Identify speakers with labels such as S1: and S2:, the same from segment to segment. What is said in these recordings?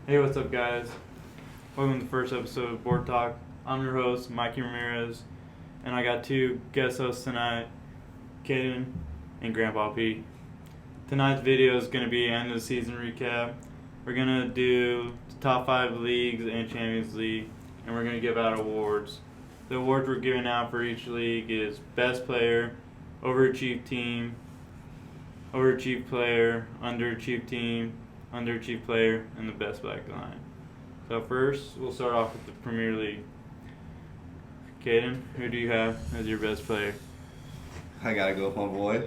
S1: Hey, what's up, guys? Welcome to the first episode of Board Talk. I'm your host, Mikey Ramirez, and I got two guest hosts tonight, Kaden and Grandpa P. Tonight's video is going to be end of the season recap. We're going to do the top 5 leagues and Champions League, and we're going to give out awards. The awards we're giving out for each league is Best Player, Overachieved Team, Overachieved Player, Underachieved Team, Underachieved Player, and the Best Back Line. So first, we'll start off with the Premier League. Kaden, who do you have as your best player?
S2: I gotta go with my boy,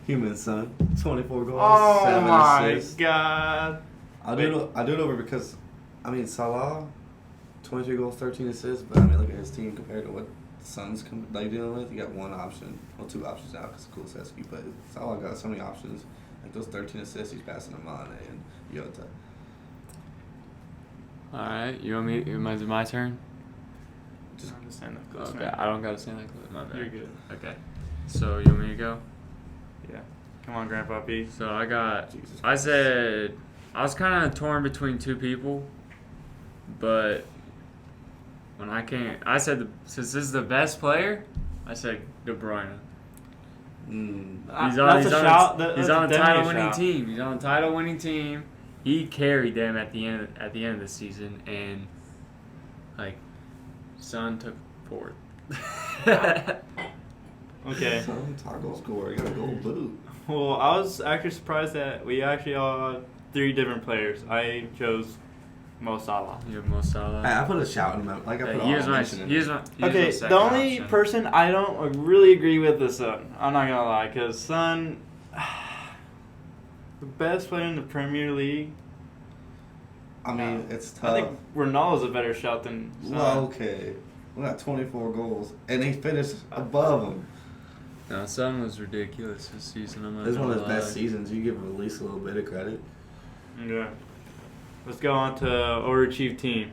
S2: Human Son. 24 goals,
S1: Oh
S2: 7
S1: my
S2: assists.
S1: God!
S2: I do it over because, Salah, 23 goals, 13 assists. But look at his team compared to what Son's dealing with. You got one option, well, 2 options now because of Kulusevski. But Salah got so many options. Like those 13 assists, he's passing to Mane and Jota.
S3: Alright, you want me? Is it my turn?
S1: Just understand that close,
S3: Okay,
S1: man.
S3: I don't gotta stand that close. My bad.
S1: You're good.
S3: Okay, so you want me to go?
S1: Yeah. Come on, Grandpa P.
S3: So I got.
S2: Jesus
S3: I
S2: Christ.
S3: said I was kind of torn between 2 people, but when I said since this is the best player, I said De Bruyne. He's on
S1: That's a shout.
S3: He's
S1: That's
S3: on a
S1: definitely
S3: title-winning
S1: shout.
S3: team. He's on a title-winning team. He carried them at the end of the season, and Son took 4th.
S1: Okay.
S2: Son, top goal scorer, you got a gold boot.
S1: Well, I was actually surprised that we actually all had 3 different players. I chose Mo Salah.
S3: You have Mo Salah.
S2: Hey, I put a shout in my I put
S3: He was my.
S2: mention in
S3: He was
S2: there.
S3: my. he was
S1: Okay,
S3: my
S1: the
S3: second
S1: only
S3: option.
S1: person I don't really agree with is Son. I'm not gonna lie, because Son, the best player in the Premier League.
S2: It's
S1: I
S2: tough.
S1: think Ronaldo's a better shot than Son.
S2: Well, okay. We got 24 goals, and he finished above him.
S3: No, Son was ridiculous this season. I'm not
S2: This is one of his
S3: gonna
S2: best
S3: lie.
S2: seasons. You give him at least a little bit of credit.
S1: Yeah. Let's go on to overachieved team.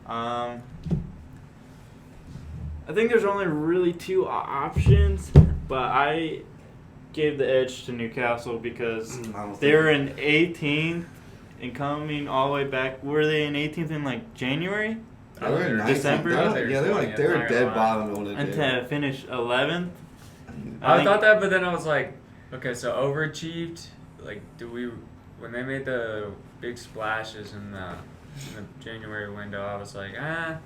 S1: I think there's only really 2 options, but I gave the edge to Newcastle because they were in 18th and coming all the way back. Were they in 18th in January?
S2: They were in 19th.
S1: December?
S2: They were dead bottom when they
S1: And
S2: did.
S1: to finish 11th?
S3: I
S1: think-
S3: thought that, but then I was like, okay, so overachieved. When they made the big splashes in the January window, I was like, I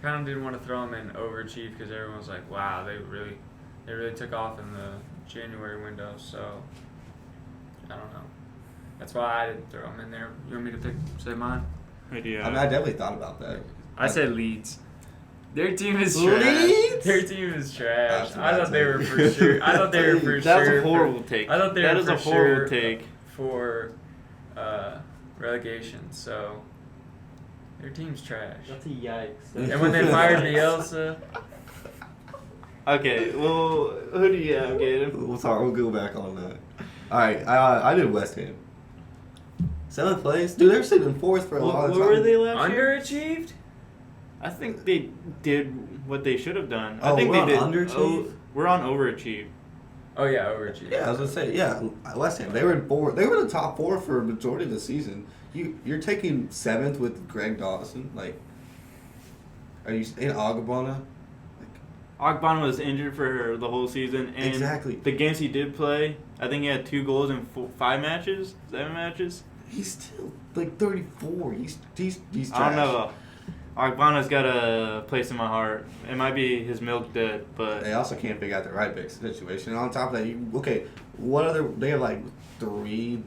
S3: kind of didn't want to throw them in overachieved because everyone was like, wow, they really took off in the January window. So I don't know. That's why I didn't throw them in there. You want me to say mine?
S1: Who do you
S2: I
S1: have?
S2: definitely thought about that.
S3: I said Leeds. Their team is trash.
S1: Leeds?
S3: Their team is trash.
S2: That's a
S3: I
S2: bad
S3: thought they were
S2: take.
S3: for sure. I thought they were for
S1: That's
S3: sure.
S1: a horrible take.
S3: I thought they
S1: That
S3: were
S1: is
S3: for
S1: a horrible
S3: sure
S1: take.
S3: for relegation. So their team's trash.
S1: That's a yikes.
S3: And when they fired Bielsa,
S1: Okay, well, who do you have, Gator?
S2: We'll go back on that. All right, I did West Ham. 7th place, dude. They're sitting 4th for a long
S1: What
S2: time.
S1: were they last year?
S3: underachieved.
S1: I think they did what they should have done.
S2: Oh,
S1: I think
S2: we're
S1: they
S2: on
S1: did.
S2: underachieve?
S1: We're on overachieve.
S3: Oh yeah, overachieved.
S2: Yeah, I was gonna say, West Ham. They were in 4. They were in the top 4 for a majority of the season. You're taking 7th with Greg Dawson. Are you in Agbana?
S1: Ogbonna was injured for the whole season, and
S2: Exactly.
S1: the games he did play, I think he had 2 goals in 5 matches, 7 matches.
S2: He's still 34. He's trash.
S1: I don't know. Ogbonna's got a place in my heart. It might be his milk dead, but
S2: They also can't figure out the right back situation. And on top of that, what other? They have 1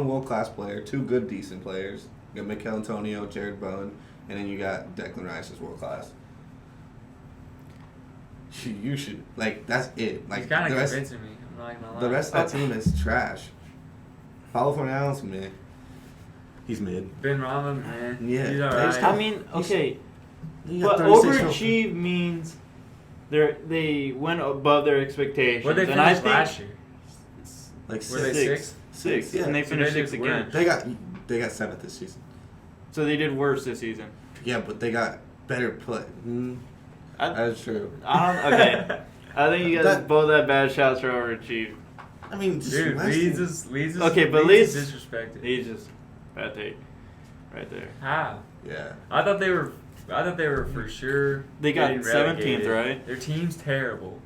S2: world class player, 2 good decent players. You got Mikel Antonio, Jared Bowen, and then you got Declan Rice as world class. You should that's it.
S3: He's kind
S2: the
S3: of
S2: rest,
S3: convincing me. I'm not gonna lie.
S2: the rest of that team is trash. Paulo Fernandes, mid. He's mid.
S3: Ben Rama, man.
S2: Yeah,
S3: He's
S2: they
S3: alright.
S2: just
S1: I mean, okay,
S2: You got
S1: but
S2: 36
S1: overachieve means they went above their expectations.
S3: Where they
S1: and I
S3: finished
S1: think
S3: last year?
S2: Like
S3: Were they
S2: 6.
S3: 6th?
S2: Yeah.
S1: and they
S3: So
S1: finished
S3: they
S1: 6th
S3: did
S1: again.
S3: worse.
S2: They got 7th this season.
S1: So they did worse this season.
S2: Yeah, but they got better play. That's true.
S1: I don't. Okay, I think you guys
S2: That-
S1: both had bad shots for overachieve.
S2: I mean, just
S3: Dude,
S2: West
S3: Leeds
S2: Ham.
S3: is
S1: Okay, but
S3: Leeds
S1: Leeds-
S3: is disrespected.
S1: He just Bad take. Right there.
S3: How?
S2: Yeah.
S3: I thought they were for sure.
S1: They got
S3: getting
S1: 17th,
S3: relegated.
S1: right?
S3: Their team's terrible.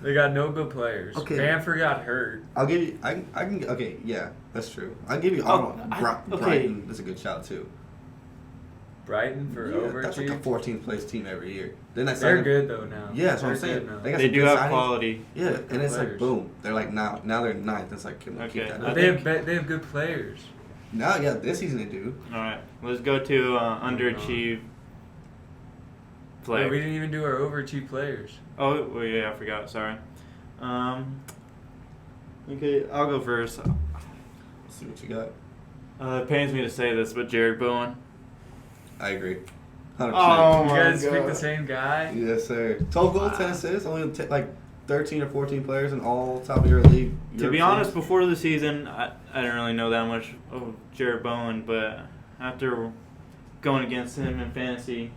S3: They got no good players.
S2: Okay.
S3: Bamford got hurt.
S2: I'll give you. I can. Okay, yeah, that's true. I'll give you.
S1: Okay.
S2: Brighton is a good shout too.
S3: Brighton for overachieved.
S2: That's like a 14th place team every year. Then I
S3: They're good though now.
S2: Yeah, that's what I'm
S3: They're
S2: saying.
S3: good now.
S2: They got
S1: They
S2: some
S1: do
S2: good
S1: have
S2: signings.
S1: quality.
S2: Yeah, and
S3: Good
S2: it's like
S3: players.
S2: boom. They're like now they're ninth. It's like can we keep
S1: Okay.
S2: that
S3: But
S2: up?
S3: they have good players.
S2: Now, yeah, this season they do.
S1: All right. Let's go to underachieved player.
S3: Wait, we didn't even do our overachieved players.
S1: Oh, well, yeah, I forgot. Sorry. Okay, I'll go first.
S2: Let's see what you got.
S1: It pains me to say this, but Jared Bowen.
S2: I agree. 100%.
S1: Oh,
S3: You
S1: my
S3: guys
S1: God.
S3: picked the same guy.
S2: Yes, sir. 12 goals, 10 assists. Only like 13 or 14 players in all top of your league.
S1: To be honest, before the season, I didn't really know that much of Jared Bowen, but after going against him in fantasy,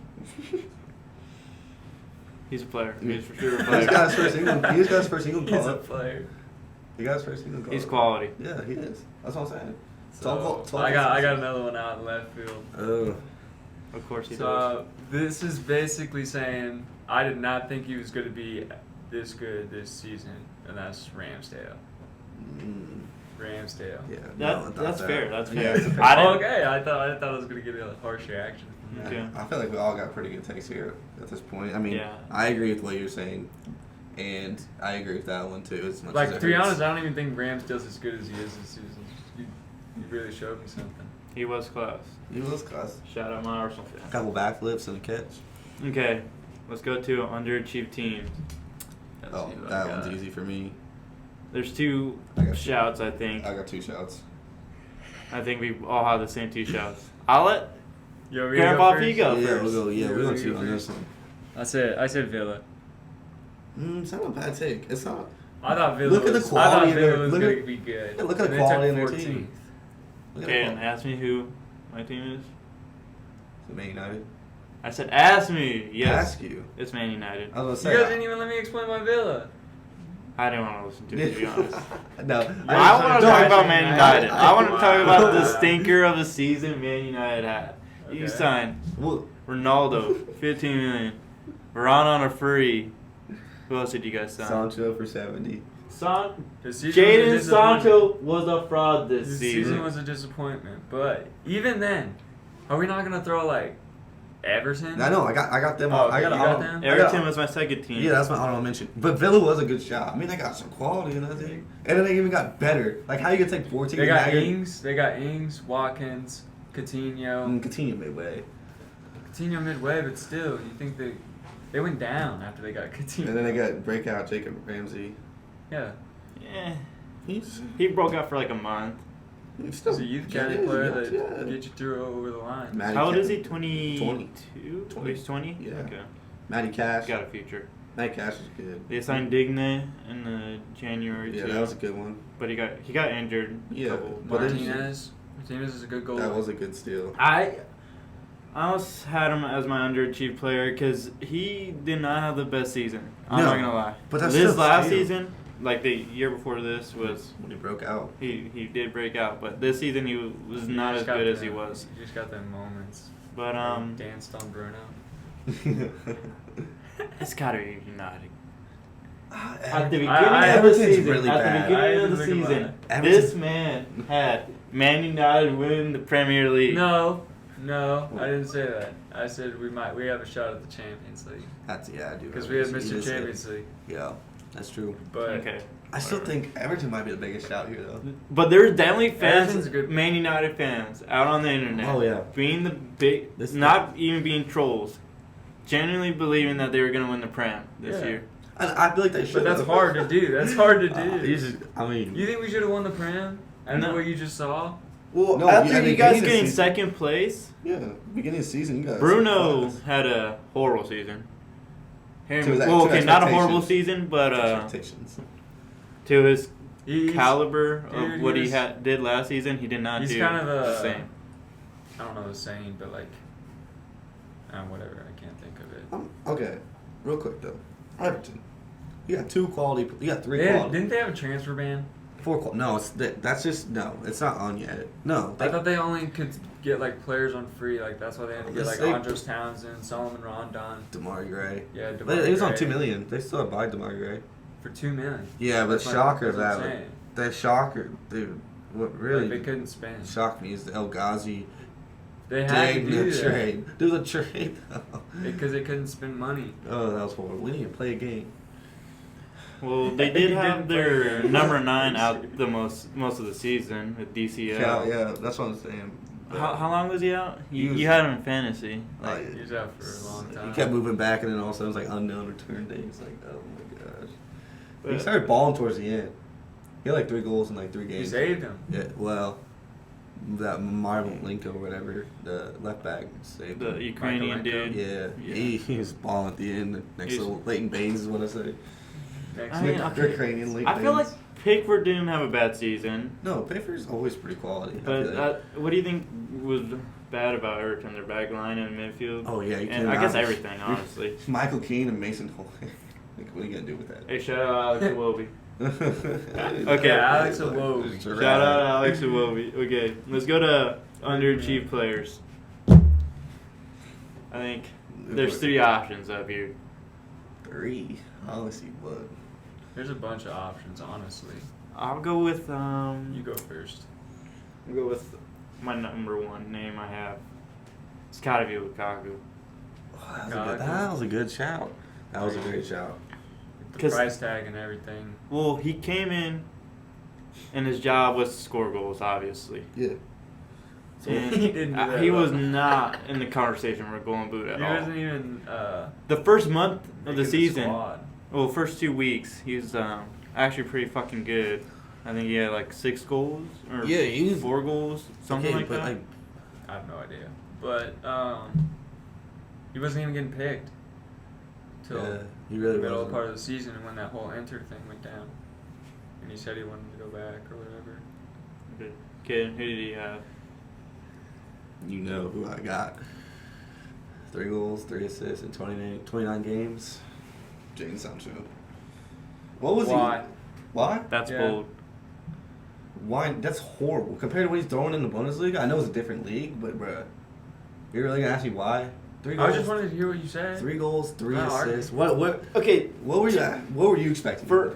S1: he's a player. He's for sure a
S2: He's
S1: player.
S2: got his first England. He's got his first England
S3: He's
S2: call
S3: a
S2: up.
S3: player.
S2: He got his first England call
S1: He's
S2: up.
S1: quality.
S2: Yeah, he is. That's what I'm saying.
S3: So,
S2: 12
S3: I got another one out in left field.
S1: Of course he does.
S3: So this is basically saying I did not think he was going to be this good this season, and that's Ramsdale. Ramsdale.
S2: Yeah,
S1: That's fair. That's
S2: Yeah,
S1: fair.
S2: it's a fair-
S1: I didn't-
S3: Okay, I thought I was going to get a harsh reaction.
S2: Yeah,
S1: Okay.
S2: I feel like we all got pretty good takes here at this point. I mean,
S1: Yeah.
S2: I agree with what you're saying, and I agree with that one too. As much
S3: Like
S2: as it
S3: to be
S2: hurts.
S3: honest, I don't even think Ramsdale's as good as he is this season. You really showed me something.
S1: He was class.
S2: He was class.
S1: Shout out my Arsenal fan.
S2: Couple backflips and a catch.
S1: Okay, let's go to underachieved team.
S3: Let's
S2: Oh,
S3: see what
S2: that
S3: I
S2: one's
S3: got.
S2: easy for me.
S1: There's two
S2: I got two.
S1: shouts, I think.
S2: I got 2 shouts.
S1: I think we all have the same 2 shouts. I'll let
S3: Yo, we
S1: Grandpa
S3: go
S1: P
S3: first?
S1: go
S2: Yeah,
S1: first.
S2: we'll go. Yeah,
S3: Yeah,
S2: we're going
S3: we
S2: to
S3: go
S2: on
S3: first.
S2: this one.
S3: I said Villa.
S2: It's not a bad take. It's not.
S3: I thought Villa
S2: Look at the
S3: was,
S2: quality
S3: I thought
S2: of
S3: Villa
S2: their-
S3: was
S2: look
S3: going
S2: at-
S3: to be good.
S2: yeah, look at the
S3: And they
S2: quality
S3: took
S2: in their
S3: 14th.
S2: team. Look at
S1: Okay,
S2: the
S1: and ask me who my team is.
S2: Is it Man United?
S1: I said ask me. Yes.
S2: Ask you.
S1: It's Man United.
S2: I was
S3: You
S2: going
S3: guys
S2: to
S3: didn't even let me explain my Villa.
S1: I didn't want to listen to it, to be honest.
S2: No.
S1: I want to talk about Man United. I want to
S3: Wow.
S1: talk about the stinker of the season Man United had. You
S3: Okay.
S1: signed
S2: Well,
S1: Ronaldo, 15 million. Varane on a free. Who else did you guys sign?
S2: Sancho for 70.
S3: The season was a
S1: Jadon
S3: disappointment.
S1: Sancho was a fraud this
S3: The
S1: season.
S3: season was a disappointment, but even then, are we not gonna throw like Everton?
S2: I know. I got them.
S3: Oh,
S2: I got
S3: you got them?
S1: Everton was my second team.
S2: Yeah, that's my honorable mention. But Villa was a good shot. I mean, they got some quality in that team, and then they even got better. Like how you could take 14.
S3: They got
S2: and now
S3: Ings. They got Ings, Watkins, Coutinho.
S2: Continue midway,
S3: Coutinho midway, but still, you think they went down after they got Coutinho.
S2: and then they got breakout Jacob Ramsey.
S3: Yeah,
S1: Yeah.
S2: He's
S1: He broke out for like a month.
S2: still
S3: he's a youth
S2: yeah,
S3: caddy
S2: he's
S3: player
S2: young,
S3: that
S2: yeah.
S3: gets you through over the line.
S2: Matty
S1: How old is he?
S2: Cash.
S1: 22?
S2: 20.
S1: He's 20?
S2: Yeah.
S1: Okay.
S2: Matty Cash.
S1: Got a future.
S2: Matty Cash is good.
S1: They signed Digne in the January
S2: Yeah,
S1: too.
S2: that was a good one.
S1: But he got injured. a
S2: Yeah,
S1: couple
S2: but
S1: months.
S3: Martinez is a good goalie.
S2: That was a good steal.
S1: I almost had him as my underachieved player because he did not have the best season. I'm
S2: No,
S1: not gonna lie.
S2: but that's
S1: this
S2: still
S1: last
S2: steal.
S1: season, like the year before this, was
S2: When he broke out.
S1: he did break out, but this season he was
S3: You
S1: not
S3: just
S1: as
S3: got
S1: good as he
S3: them-
S1: was.
S3: You just got them moments.
S1: But
S3: Danced on Bruno.
S1: it's gotta be United.
S2: At
S1: At the beginning
S3: I-
S1: of the
S2: Everton's
S1: season,
S2: really
S1: at
S2: bad.
S1: the
S3: I
S1: beginning of the
S3: didn't think about
S1: season,
S2: it.
S1: this man had Man United win the Premier League.
S3: No, I didn't say that. I said we have a shot at the Champions League
S2: That's I do.
S3: because we had
S2: You
S3: Mr.
S2: just said-
S3: Champions League.
S2: Yeah, that's true.
S3: But
S1: Okay.
S2: I still
S1: Whatever.
S2: think Everton might be the biggest shout here, though.
S1: But there's definitely
S3: Everton's
S1: fans,
S3: good.
S1: Man United fans, out on the internet.
S2: Oh, yeah.
S1: Being the big,
S2: This-
S1: not even being trolls, genuinely believing that they were going to win the Prem this
S3: Yeah.
S1: year.
S2: And I feel like they should.
S3: but that's hard to do. That's hard to do.
S2: You just, I mean,
S3: You think we should have won the Prem after
S1: No.
S3: what you just saw?
S2: well,
S1: No, after
S2: at the
S1: you guys
S2: beginning of
S1: getting
S2: season-
S1: second place,
S2: Yeah, beginning of the season, you guys.
S1: Bruno had a horrible season.
S2: To his-
S1: Well,
S2: to
S1: okay, not a horrible
S2: expectations.
S1: season, but
S2: Expectations.
S1: to his
S3: He's,
S1: caliber of
S3: dude,
S1: what
S3: he
S1: he
S3: was-
S1: did last season, he did not
S3: he's
S1: do
S3: kind of
S1: the
S3: a-
S1: same.
S3: I don't know the saying, but like, whatever. I can't think of it.
S2: Okay, real quick though, Everton. You got 2 quality. You got 3
S3: They
S2: quality.
S3: didn't they have a transfer ban?
S2: No, that's just no. It's not on yet. No,
S3: I thought they only could get like players on free. Like that's why they had to get like
S2: They-
S3: Andros Townsend, Solomon Rondon.
S2: Damari Gray.
S3: Yeah,
S2: He was on
S3: Gray
S2: $2 million. They still have buy Damari Gray.
S3: for $2 million.
S2: Yeah, but
S3: That's what-
S2: shocker
S3: that's what I'm
S2: that
S3: saying.
S2: that shocker, dude. What really
S3: Like, they couldn't spend.
S2: shocked me is the El Ghazi
S3: They had to
S2: dang
S3: do
S2: the
S3: that
S2: trade. Do the trade though.
S3: because they couldn't spend money.
S2: Oh, that was horrible. We didn't even play a game.
S1: Well, they
S3: He
S1: did have
S3: didn't play
S1: their
S3: games.
S1: number 9 out the most of the season with DCL.
S2: Yeah, that's what I'm saying. But
S1: How long was he out?
S2: He was-
S1: You had him in fantasy.
S2: like,
S3: He was out for a long time.
S2: He kept moving back, and then all of a sudden it was like unknown return date. It's like, oh my gosh. He
S1: But-
S2: started balling towards the end. He had like 3 goals in like 3
S3: You
S2: games.
S3: saved him.
S2: Yeah, well, that Marvel Linko or whatever, the left back saved
S1: The
S2: him.
S1: Ukrainian
S3: Michael
S1: dude.
S2: Yeah,
S1: Yeah.
S2: he was balling at the end. Next
S1: He's-
S2: to Leighton Baines is what I say.
S3: Next
S1: I mean,
S3: week.
S1: okay.
S2: Ukrainian Leighton
S1: I feel like
S2: Baines.
S1: Pickford didn't have a bad season.
S2: No, Payford's always pretty quality. I
S1: But
S2: feel like.
S1: what do you think was bad about Everton? Their back line and midfield?
S2: Oh yeah, you
S1: and I
S2: cannot-
S1: guess everything, honestly.
S2: Michael Keane and Mason Hole. Like, what are you gonna do with that?
S1: Hey, shout out Alex Iwobi.
S2: Okay,
S3: Yeah, Alex Iwobi.
S1: Shout out Alex Iwobi. Okay, let's go to underachieved players. I think there's 3 options up here.
S2: 3. Honestly, what?
S3: There's a bunch of options, honestly.
S1: I'll go with
S3: You go first.
S1: I'll go with my number 1 name I have. It's gotta be Lukaku.
S2: Oh, that was a good shout. That was a great shout.
S3: The
S1: 'Cause-
S3: price tag and everything.
S1: Well, he came in, and his job was to score goals, obviously.
S2: Yeah.
S1: And
S3: He didn't do that
S1: he was
S3: well.
S1: not in the conversation for Golden Boot at
S3: He
S1: all.
S3: wasn't even
S1: The first month of
S3: making
S1: the season,
S3: squad.
S1: well, first 2 weeks, he was actually pretty fucking good. I think he had like 6 goals or
S2: Yeah, he was-
S1: 4 goals, something
S2: Okay,
S1: like
S2: but
S1: that.
S2: like,
S3: I have no idea. But he wasn't even getting picked till
S2: yeah, he
S3: the
S2: really
S3: middle
S2: wasn't.
S3: part of the season when that whole enter thing went down. And he said he wanted to go back or whatever.
S1: Okay, who did he have?
S2: You know who I got. 3 goals, 3 assists in 29 games. Jadon Sancho. What was
S3: Why?
S2: he? Why?
S1: That's
S3: Yeah.
S1: bold.
S2: Why? That's horrible. Compared to what he's throwing in the Bundesliga, I know it's a different league, but bruh, you're really gonna ask me why? 3
S3: I
S2: goals.
S3: just wanted to hear what you said.
S2: 3 goals, 3
S3: No,
S2: assists. What?
S1: Okay,
S2: What were you? What were you expecting?
S1: for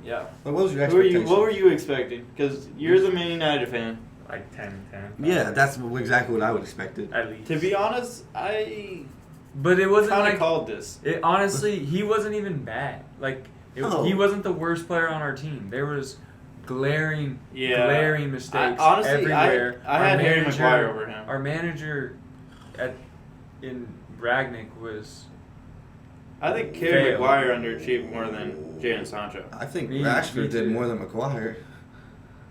S1: yeah.
S2: Like, what was your
S1: Who were
S2: expectation?
S1: what were you expecting? Because you're the Man United fan.
S3: Like 10-10.
S2: Yeah, that's exactly what I would expected.
S3: At least.
S1: To be honest, I
S3: But it wasn't
S1: kind of
S3: like
S1: called this.
S3: it. Honestly, he wasn't even bad. Like
S2: No.
S3: he wasn't the worst player on our team. There was glaring mistakes
S1: honestly,
S3: everywhere.
S1: I
S3: Our
S1: had Harry
S3: manager-
S1: Maguire over him.
S3: Our manager in Ragnick was
S1: I think Harry
S3: failed.
S1: Maguire underachieved more than Jadon Sancho.
S2: I think
S3: Me
S2: Rashford did
S3: too.
S2: more than McGuire.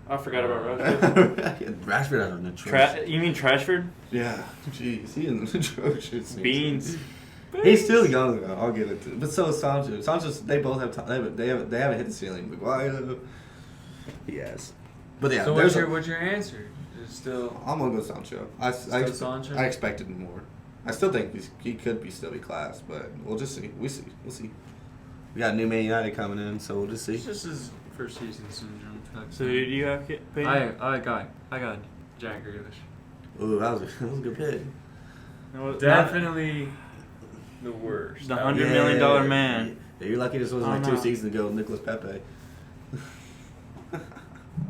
S1: I forgot about Rashford.
S2: Rashford has an atrocious.
S1: You mean Trashford?
S2: Yeah, jeez, he is an atrocious.
S1: Beans.
S2: He's still young though. I'll give it to. But so is Sancho. Sancho's. They both have time. They haven't hit the ceiling. McGuire. Yes. But yeah,
S3: so
S2: there's
S3: what's your answer? Is it still
S2: I'm gonna go Sancho.
S3: Sancho?
S2: I expected more. I still think he could still be class, but we'll just see. We'll see. We got new Man United coming in, so we'll just see.
S3: it's just his first season syndrome type
S1: So
S3: thing.
S1: who do you have, Peyton?
S3: I got Jack Grealish.
S2: Ooh, that was a good pick.
S1: No,
S3: Definitely the worst.
S1: The
S3: That was-
S1: $100 million man.
S2: Yeah, you're lucky this wasn't
S1: Oh,
S2: like
S1: no.
S2: 2 seasons ago with Nicolas Pepe.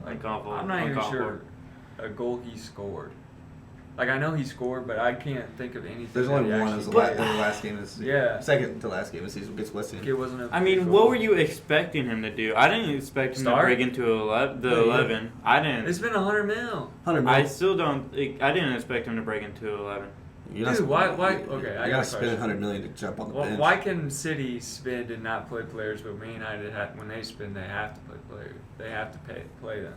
S3: Like,
S1: Uncomfortable.
S3: I'm not even sure
S1: Uncomfortable.
S3: a goal he scored. Like I know he scored, but I can't think of anything.
S2: There's
S3: that
S2: only
S3: he
S2: one.
S3: actually
S2: It was
S3: did.
S2: the last game of the season.
S3: Yeah.
S2: Second to last game of the season against West Ham.
S3: It wasn't a
S1: I mean,
S3: big
S1: what
S3: goal.
S1: were you expecting him to do? I didn't expect him
S3: Start?
S1: to break into the
S3: Yeah, yeah.
S1: 11. I didn't.
S3: It's been 100 mil.
S2: 100
S1: I
S2: million.
S1: still don't. I didn't expect him to break into 11.
S2: You're not
S3: Dude, why-
S2: spending-
S3: why-
S2: you-
S3: okay,
S2: You
S3: I got a
S2: gotta spend
S3: question.
S2: 100 million to jump on the
S3: Well,
S2: bench.
S3: why can City spend and not play players, but Man United when they spend, they have to play players. They have to play them.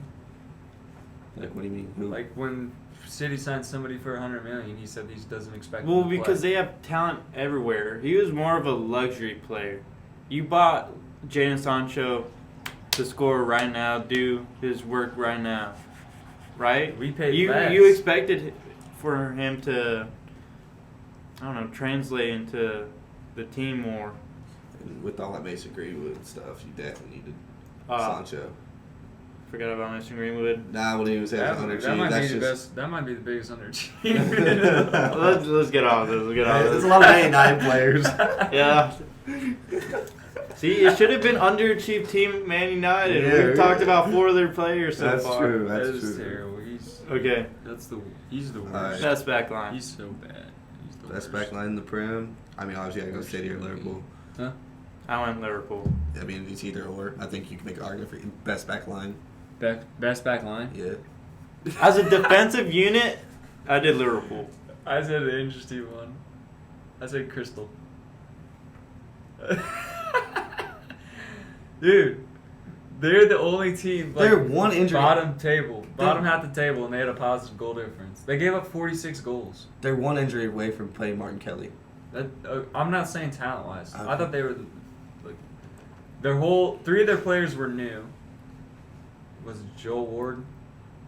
S2: Like, what do you mean? Who?
S3: Like when City signed somebody for 100 million, he said he doesn't expect.
S1: Well,
S3: them to
S1: because
S3: play.
S1: they have talent everywhere. He was more of a luxury player. You bought Jadon Sancho to score right now, do his work right now, right?
S3: We paid
S1: you.
S3: less.
S1: You expected for him to, I don't know, translate into the team more.
S2: And with all that Mason Greenwood stuff, you definitely needed
S1: Uh,
S2: Sancho.
S1: Forgot about Mason Greenwood.
S2: Nah, I wouldn't even say it's underachieved.
S3: That might be
S2: That's
S3: the
S2: just
S3: best. That might be the biggest underachievement.
S1: Let's get off this. Let's get off this.
S2: it's a lot of Man United players.
S1: Yeah. See, it should have been underachieved team Man United.
S2: Yeah,
S1: We've talked about 4 of their players so
S2: That's
S1: far.
S2: true.
S3: That
S2: That's
S3: is
S2: true.
S3: terrible.
S1: Okay.
S3: He's the worst.
S2: Alright.
S1: Best back line.
S3: He's so bad. He's the
S2: Best
S3: worst.
S2: back line in the Prem. I mean, obviously, I go City or Liverpool.
S3: Huh?
S1: I went Liverpool.
S2: I mean, it's either or. I think you can make an argument for best back line.
S3: Best back line.
S2: Yeah.
S1: As a defensive unit, I did Liverpool.
S3: I said an interesting one. I said Crystal. Dude, they're the only team. Like,
S2: They're one injury.
S3: Bottom half the table, and they had a positive goal difference. They gave up 46 goals.
S2: They're one injury away from playing Martin Kelly.
S3: I'm not saying talent wise. I
S2: Okay.
S3: thought they were like 3 of their players were new. Was it Joel Ward?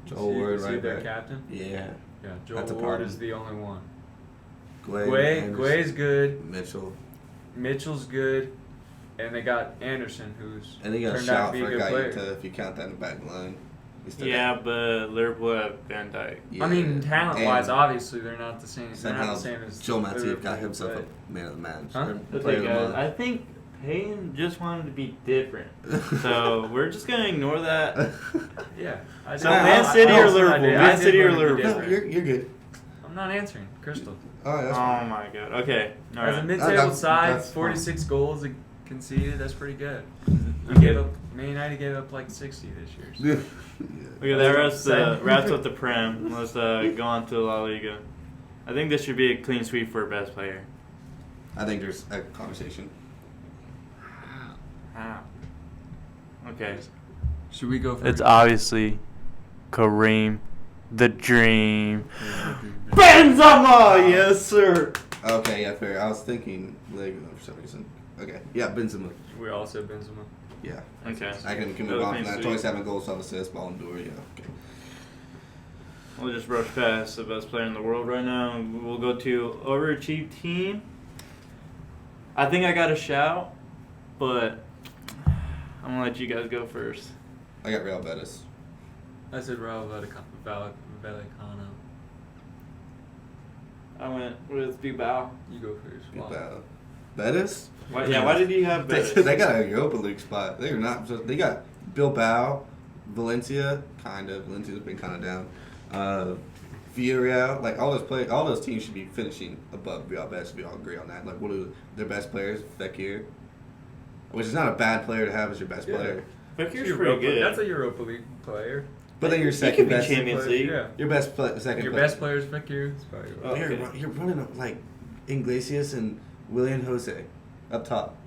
S2: Joel Ward,
S3: is he
S2: right
S3: their
S2: back.
S3: captain?
S2: Yeah.
S3: Yeah, Joel
S2: That's a
S3: Ward
S2: problem.
S3: is the only one.
S2: Anderson,
S3: Guay's good.
S2: Mitchell.
S3: Mitchell's good, and they got Anderson, who's
S2: And they got a
S3: turned out
S2: shout
S3: to be
S2: for
S3: a
S2: a
S3: good
S2: guy
S3: player.
S2: if you count that in the back line. We still
S1: Yeah,
S2: got-
S1: but Liverpool have Van Dijk.
S2: yeah.
S3: I mean, talent-wise,
S2: And
S3: obviously they're not the same. They're
S2: somehow
S3: not the same as
S2: Joe Matip
S3: Liverpool,
S2: got himself
S3: but-
S2: a man of the match.
S3: Huh?
S2: Or player
S1: Okay,
S2: of the
S1: guys,
S2: month.
S1: I think Payne just wanted to be different. So we're just going to ignore that.
S3: Yeah. I
S1: So
S3: did-
S1: Man
S3: I-
S1: City
S3: I
S1: or
S3: also
S1: Liverpool?
S3: did- I
S1: Man
S3: did
S1: City or
S3: want to be
S1: Liverpool?
S2: No,
S3: different.
S2: you're good.
S3: I'm not answering. Crystal.
S2: All right, that's
S1: Oh
S2: fine.
S1: my god. Okay. All
S3: As a
S1: right.
S3: mid-table
S2: That's-
S3: side,
S2: that's fine.
S3: 46 goals conceded. That's pretty good.
S1: Okay.
S3: Man United gave up like 60 this year. So.
S1: Okay, that
S3: That's
S1: wraps up the Prem. Let's go on to La Liga. I think this should be a clean sweep for best player.
S2: I think there's a conversation.
S1: How? Okay.
S3: Should we go for
S1: It's obviously Kareem, the Dream. Benzema, yes sir.
S2: Okay, yeah, fair. I was thinking Liga for some reason. Okay, yeah, Benzema.
S3: We all said Benzema.
S2: Yeah.
S1: Okay.
S2: I can
S1: That
S2: move
S1: was
S2: on
S1: clean
S2: from that.
S1: sweep.
S2: 27 goals, 12 assists, Ballon d'Or, yeah. Okay.
S1: We'll just rush past the best player in the world right now. We'll go to overachieved team. I think I got a shout, but I'm gonna let you guys go first.
S2: I got Real Betis.
S3: I said Raul Vallecano.
S1: I went with Bilbao.
S3: You go first. Why?
S2: Bilbao. Betis?
S1: Why did you have Betis?
S2: They got a Europa League spot. They're not. They got Bilbao, Valencia, kind of. Valencia's been kind of down. Villarreal, like all those teams should be finishing above Real Betis. We all agree on that. Like, what are their best players? Fekir, which is not a bad player to have as your best
S3: Yeah.
S2: player.
S1: Fakir's pretty good.
S3: That's a Europa League player.
S2: But then your
S1: He
S2: second
S1: could be
S2: best,
S1: Champions League.
S3: Yeah.
S2: your best second.
S3: Your
S2: player.
S3: best player is Fekir. It's probably
S1: Oh,
S3: right.
S1: okay.
S2: You're running up, like Iglesias and William Jose up top.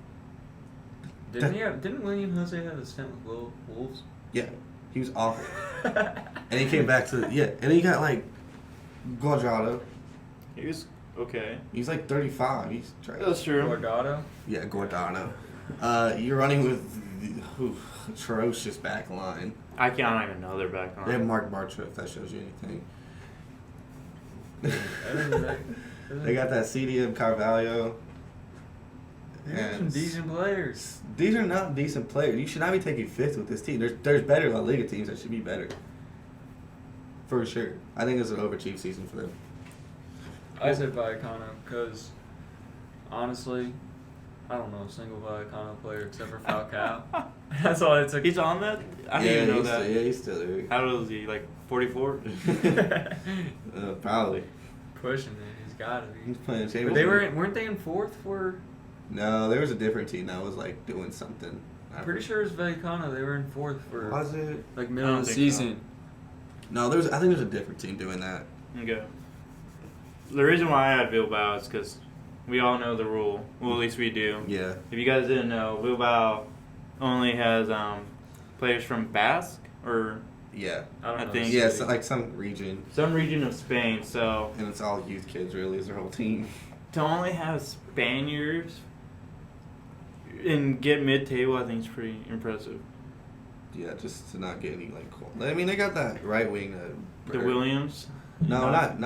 S3: Didn't William Jose have a stint with Wolves?
S2: Yeah, he was awful. And he came back to and then you got like Guadrado.
S1: He was okay.
S2: He's like 35. He's trash.
S1: That's true.
S3: Guardado.
S2: Yeah, Guardano. You're running with atrocious back line.
S1: I don't even know their back
S2: They have
S1: on.
S2: Mark Bartra, if that shows you anything.
S3: They
S2: They got that CDM Carvalho.
S3: some
S2: And
S3: decent players.
S2: these are not decent players. You should not be taking fifth with this team. There's better La Liga teams that should be better. For sure. I think it's an overachieved season for them.
S3: I said Vallecano because, honestly, I don't know a single Vallecano player except for Falcao. That's all it took.
S1: He's on that? I didn't even know
S2: he's
S1: that.
S2: Still, yeah, he's still there.
S1: How old is he? Like 44?
S2: Probably.
S3: Pushing it. He's got to
S2: He's
S3: be.
S2: playing
S3: But
S2: Champions
S3: they
S2: League.
S3: weren't they in fourth for?
S2: No, there was a different team that was like doing something.
S3: I'm pretty sure it was Vallecano. They were in fourth for
S2: Was it?
S3: like
S1: I
S3: middle
S1: don't
S3: of the
S1: think so.
S3: season.
S2: No, I think there's a different team doing that.
S1: Okay. The reason why I had Bilbao is because we all know the rule. Well, at least we do.
S2: Yeah.
S1: If you guys didn't know, Bilbao only has players from Basque or
S2: Yeah.
S3: I don't
S1: I
S3: know.
S1: think-
S2: Yeah, it's like some region.
S1: some region of Spain. So
S2: And it's all youth kids, really, is their whole team.
S1: to only have Spaniards and get mid-table, I think is pretty impressive.
S2: Yeah, just to not get any, like, I mean, they got that right wing.
S1: The Williams.
S2: No, not.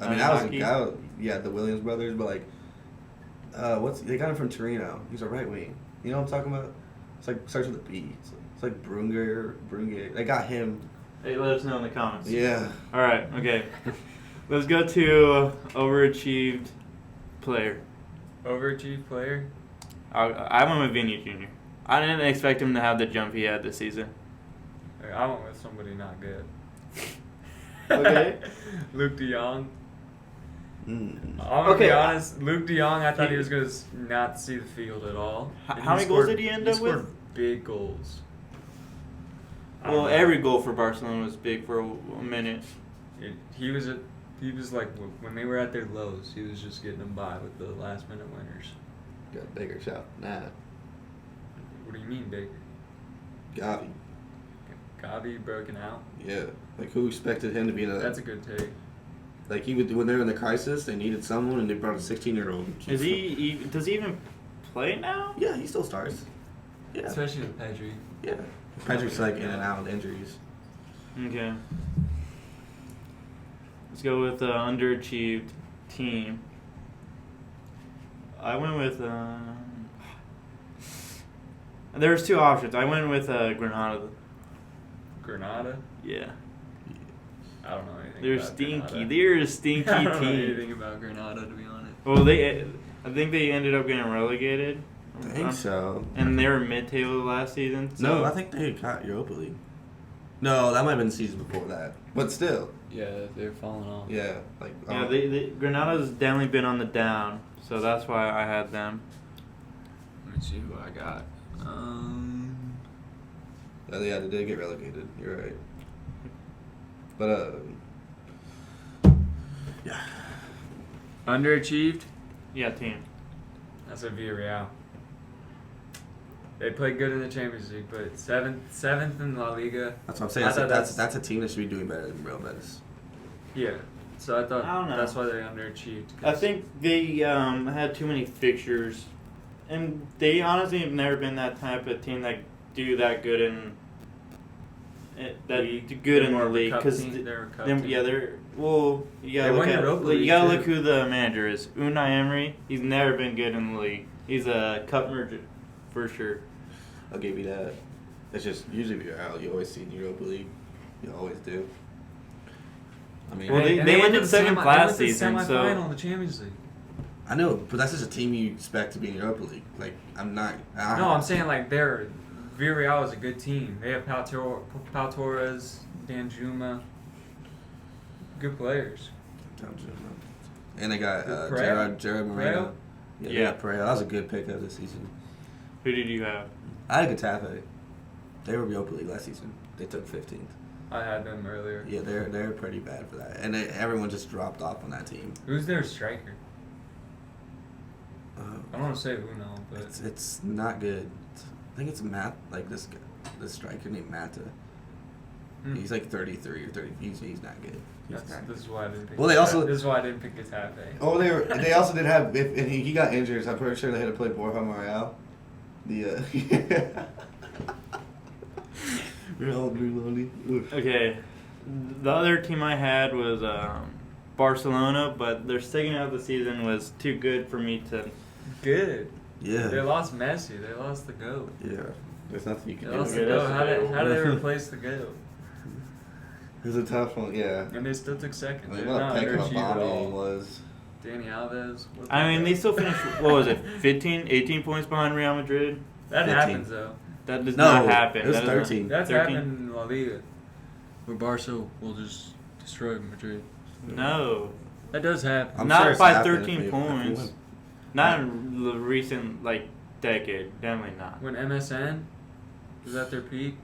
S2: I mean, that was a
S1: Inaki?
S2: guy. Yeah, the Williams brothers, but like, they got him from Torino. He's a right wing. You know what I'm talking about? It's like starts with a B. It's like, It's like Brunger. They got him.
S1: Hey, let us know in the comments.
S2: Yeah.
S1: All right. Okay. Let's go to overachieved player.
S3: Overachieved player?
S1: I went with Vinny Jr. I didn't expect him to have the jump he had this season.
S3: I went with somebody not good.
S1: Okay.
S3: Luke de Jong.
S2: Mm.
S3: I'm going to be
S1: Okay.
S3: honest. Luke de Jong, I thought he was going to not see the field at all. And
S1: How many goals did he end up
S3: scored
S1: with?
S3: Big goals. I
S1: Well,
S3: don't know.
S1: every goal for Barcelona was big for a minute.
S3: He was like when they were at their lows, he was just getting them by with the last minute winners.
S2: Got a bigger shot. Nah.
S3: What do you mean, big?
S2: Gavi.
S3: Gavi broken out.
S2: Yeah. Like who expected him to be in a?
S3: That's a good take.
S2: Like he would when they were in the crisis, they needed someone, and they brought a 16-year-old.
S1: Does he even play now?
S2: Yeah, he still starts. Yeah.
S3: Especially with Pedri.
S2: Yeah. Patrick's like in and out of injuries.
S1: Okay. Let's go with underachieved team. I went with. There's two options. I went with Granada.
S3: Granada?
S1: Yeah.
S3: I don't know anything
S1: They're
S3: about
S1: stinky.
S3: Granada.
S1: They're a stinky
S3: I don't know
S1: team.
S3: anything about Granada, to be honest.
S1: Well, I think they ended up getting relegated.
S2: I think so.
S1: And they were mid-table last season. So.
S2: No, I think they got Europa League. No, that might have been the season before that. But still,
S3: Yeah, they're falling off.
S2: yeah, like
S1: Yeah, Granada's definitely been on the down, so that's why I had them.
S3: Let me see who I got.
S2: yeah, they did get relegated. You're right. But yeah,
S3: Underachieved?
S1: Yeah, team.
S3: That's a Villarreal. They played good in the Champions League, but seventh in La Liga.
S2: that's what I'm saying.
S3: I thought
S2: That's a team that should be doing better than Real Betis.
S3: Yeah. So I thought
S1: I don't know.
S3: that's why they underachieved.
S1: I think they had too many fixtures, and they honestly have never been that type of team that do that good in
S3: League.
S1: do good
S3: They're
S1: in
S3: more
S1: the
S3: of a
S1: league
S3: cup
S1: because
S3: team. They're a cup
S1: they're
S3: team.
S1: well you gotta
S3: They
S1: look
S3: won
S1: at
S3: Europa
S1: you
S3: League,
S1: gotta
S3: too.
S1: look who the manager is. Unai Emery. He's never been good in the league. He's a cup merchant for sure.
S2: I'll give you that. It's just usually if you're out, you always see in Europa League. You always do. I mean,
S1: Well, they
S3: And
S1: went to
S3: the
S1: seventh
S3: semi-
S1: last
S3: they went to
S1: season, so-
S3: semifinal in the Champions League.
S2: I know, but that's just a team you expect to be in Europa League. Like I'm not.
S3: No, I'm saying like Villarreal is a good team. They have Pau Torres, Danjuma, good players.
S2: And they got
S3: Pereira?
S2: Jared Moreno.
S1: Yeah.
S2: Pereira. That was a good pickup this season.
S1: Who did you have?
S2: I had Getafe. They were Europa League last season. They took 15th.
S3: I had them earlier.
S2: Yeah, they're pretty bad for that, and everyone just dropped off on that team.
S3: Who's their striker?
S2: Uh,
S3: I don't want to say who now, but
S2: it's not good. I think it's Matt, like this guy, this striker named Mata. He's like 33 or 30. He's not good.
S3: this is why I didn't pick.
S2: Well, they also-
S3: This is why I didn't pick Getafe.
S2: Oh, they also did have and he got injured. So I'm pretty sure they had to play Borja Mayoral. The real lonely.
S1: Okay, the other team I had was Barcelona, but their second half of the season was too good for me to.
S3: Good.
S2: Yeah.
S3: They lost Messi. They lost the GOAT.
S2: Yeah. There's nothing you
S3: They
S2: can
S3: lost
S2: do.
S3: the
S1: Okay,
S3: GOAT.
S1: that's
S3: How did they replace the GOAT?
S2: It was a tough one. Yeah.
S3: And they still took second.
S2: I
S3: They're
S2: mean, what a
S3: not
S2: peck of a
S3: underachieved at
S2: bomb he
S3: all.
S2: was.
S3: Danny Alves.
S1: I mean, they still finished. What was it? 15, 18 points behind Real Madrid.
S3: That
S2: 15.
S3: happens though.
S1: That does
S2: No,
S1: not happen.
S2: it was
S1: That doesn't-
S2: 13.
S3: That's
S1: 13?
S3: happened in La Liga. Where Barca will just destroy Madrid.
S1: No,
S3: That does happen.
S2: I'm
S1: Not
S2: sure it's
S1: by
S2: happened
S1: 13
S2: if we
S1: points.
S2: win.
S1: not in the recent decade. Definitely not.
S3: When MSN was at their peak,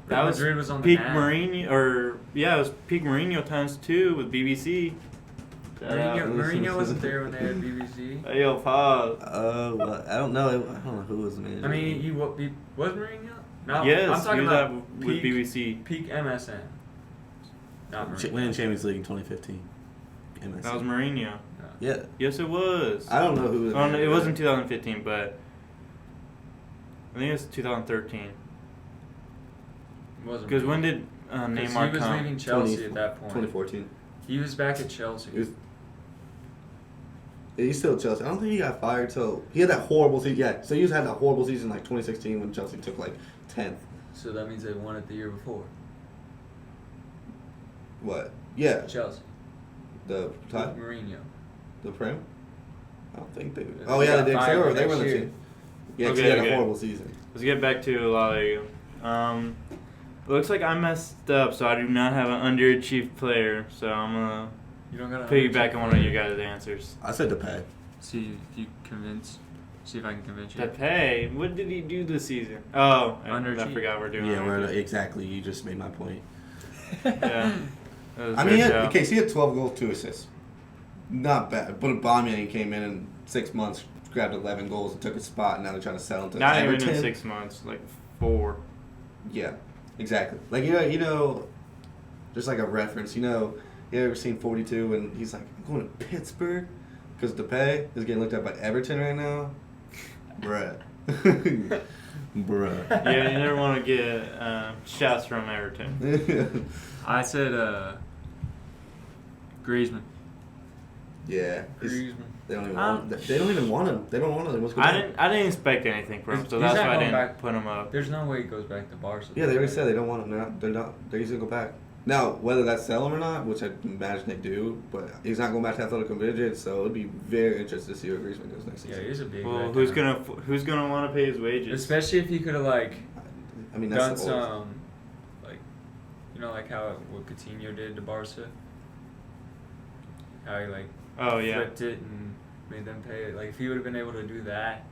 S1: That was
S3: Madrid was on the
S1: peak
S3: map.
S1: Mourinho, or yeah, it was peak Mourinho times 2 with BBC.
S3: Mourinho wasn't there when they had BBC.
S1: Yo, pause.
S2: Well, I don't know. I don't know who was the manager.
S3: I mean, he was Mourinho. No,
S1: Yes,
S3: I'm talking
S1: he was
S3: about
S1: at- with BBC.
S3: Peak MSN. Not Mourinho.
S2: winning Champions League in 2015. MS.
S1: That was Mourinho.
S2: Yeah.
S1: Yes, it was.
S2: I don't know who.
S1: Oh, no, it wasn't 2015, but I think it was 2013.
S3: Wasn't
S1: Because when
S3: Mourinho.
S1: did
S3: 'Cause
S1: Neymar
S3: he was
S1: come?
S3: leaving Chelsea at that point.
S2: 2014.
S3: He was back at Chelsea.
S2: He's still at Chelsea. I don't think he got fired till he had that horrible season. Yeah, so he had that horrible season like 2016 when Chelsea took like 10th.
S3: So that means they won it the year before.
S2: What? Yeah.
S3: Chelsea.
S2: The tie?
S3: Mourinho.
S2: The Prem? I don't think they.
S3: They
S2: Oh yeah,
S3: got
S2: they did.
S3: five
S2: They were
S3: next
S2: the
S3: year.
S2: team. Yeah, 'cause
S1: Okay,
S2: they had
S1: okay.
S2: a horrible season.
S1: Let's get back to La Liga. It looks like I messed up, so I do not have an underachieved player. So I'm gonna
S3: You don't got
S1: piggyback on one of you guys' answers.
S2: I said Depay.
S3: See if you convince. See if I can convince you.
S1: Depay, what did he do this season? Oh, I
S3: Underachieved.
S1: forgot we're doing.
S2: Yeah,
S1: underachieved.
S2: exactly. You just made my point.
S1: Yeah. That was
S2: I
S1: a
S2: mean,
S1: good shout.
S2: okay, so he had 12 goals, 2 assists. Not bad. But Aubameyang came in 6 months, grabbed 11 goals, and took his spot, and now they're trying to sell him to
S1: Not
S2: Everton.
S1: even in 6 months, like 4.
S2: Yeah, exactly. Like, just like a reference, you ever seen 42 and he's like, I'm going to Pittsburgh because Depay is getting looked at by Everton right now? Bruh. Bruh.
S1: Yeah, you never want to get shots from Everton.
S3: I said Griezmann.
S2: Yeah.
S3: Griezmann.
S2: They don't even want him. They don't want him. Let's go
S1: I
S2: back.
S1: didn't expect anything from him, so
S3: He's
S1: that's
S3: not
S1: why I
S3: going
S1: didn't
S3: back.
S1: put him up.
S3: There's no way he goes back to Barca.
S2: Yeah, they already said they don't want him. They're just going to go back. Now, whether that's sell him or not, which I imagine they do, but he's not going back to Atletico Madrid, so it'd be very interesting to see where Griezmann goes next
S3: Yeah,
S2: season.
S3: he's a big.
S1: Well,
S3: guy.
S1: who's gonna want to pay his wages?
S3: Especially if he could have
S2: I mean,
S3: done
S2: that's the old.
S3: some, like how what Coutinho did to Barca. How he
S1: Oh yeah.
S3: flipped it and made them pay it. Like if he would have been able to do that,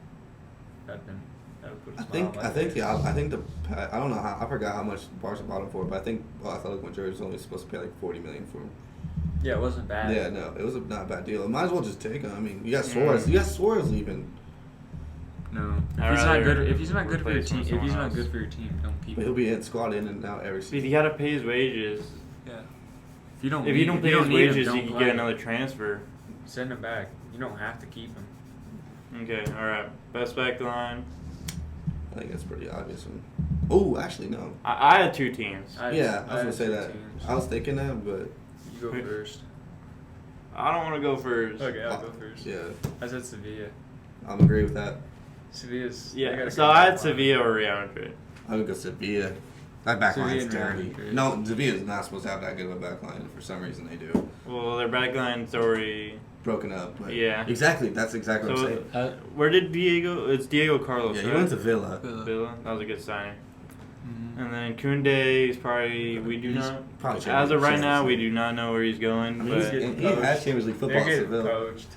S3: that would put a smile on my face.
S2: I don't know how, I forgot how much Barca bought him for, but I think Atletico Madrid was only supposed to pay like 40 million for him.
S3: Yeah, it wasn't bad.
S2: Yeah, no, it was not a bad deal. Might as well just take him. I mean, you got Suarez. You got Suarez leaving,
S3: No, if
S1: I'd
S3: he's not
S1: rather
S3: good, if he's not good for your
S1: replace him
S3: team,
S1: with
S3: if he's
S1: someone
S3: not good
S1: else.
S3: for your team, don't keep
S2: but
S3: him.
S2: he'll be in squad in and out every
S1: But
S2: season.
S1: you gotta pay his wages.
S3: Yeah. If you don't,
S1: If you don't pay his
S3: need him,
S1: wages,
S3: don't
S1: you can
S3: play
S1: get
S3: him.
S1: another transfer.
S3: Send him back. You don't have to keep him.
S1: Okay, all right. Best back line.
S2: I think that's pretty obvious. Oh, actually, no.
S1: I had 2 teams.
S3: I
S2: Yeah, I was gonna
S3: had
S2: say
S3: two
S2: that.
S3: teams.
S2: I was thinking that, but
S3: You go first.
S1: I don't want to go first.
S3: Okay, I'll go first.
S2: yeah,
S3: I said Sevilla.
S2: I'm agree with that.
S3: Sevilla's. they
S1: Yeah.
S3: got a
S1: So
S3: good
S1: I had
S3: back line.
S1: Sevilla or Real Madrid.
S2: I would go Sevilla. That back
S3: Sevilla
S2: line's
S3: and Real
S2: dirty.
S3: Madrid.
S2: No, Sevilla's not supposed to have that good of a back line. For some reason, they do.
S1: Well, their back line's already.
S2: Broken up. But
S1: Yeah.
S2: Exactly. That's exactly what I'm
S1: So
S2: saying.
S1: where did Diego? It's Diego Carlos.
S2: Yeah,
S1: right?
S2: he went to Villa.
S1: Villa. That was a good signing.
S3: Mhm.
S1: And then Koundé is probably
S2: He's probably
S1: as of right
S2: Champions
S1: now
S2: League.
S1: we do not know where he's going.
S2: I mean,
S1: but
S2: he had Champions League football
S3: They're
S2: at
S3: getting
S2: Seville.
S3: poached.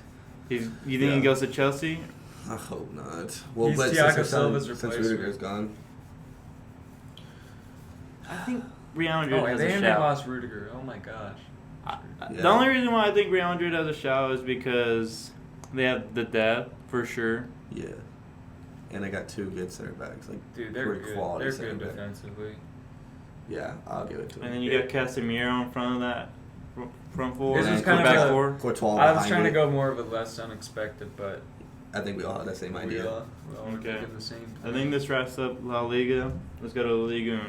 S1: you think he goes to Chelsea?
S2: I hope not. Well,
S3: He's
S2: but
S3: Thiago Silva's
S2: since
S3: replacement.
S2: Rudiger's gone.
S1: I think Real Madrid
S3: Oh,
S1: has
S3: and
S1: a
S3: they
S1: shout.
S3: lost Rudiger. Oh my gosh.
S2: Yeah.
S1: The only reason why I think Real Madrid has a shout is because they have the depth for sure.
S2: Yeah. And they got 2 good center backs. Like,
S3: Dude, they're
S2: pretty
S3: good.
S2: quality
S3: They're
S2: center
S3: good
S2: back.
S3: defensively.
S2: Yeah, I'll give it to him.
S1: And then you got Casemiro in front of that front four.
S3: This
S2: And
S3: is
S2: then
S3: kind of
S1: back
S3: a-
S1: four.
S2: Courtois
S3: I was
S2: behind
S3: trying to
S2: it.
S3: go more of a less unexpected, but
S2: I think we all had that same
S3: we
S2: idea.
S3: all were
S1: Okay.
S3: thinking the same
S1: I
S3: thing.
S1: think this wraps up La Liga. Let's go to the LIGUE.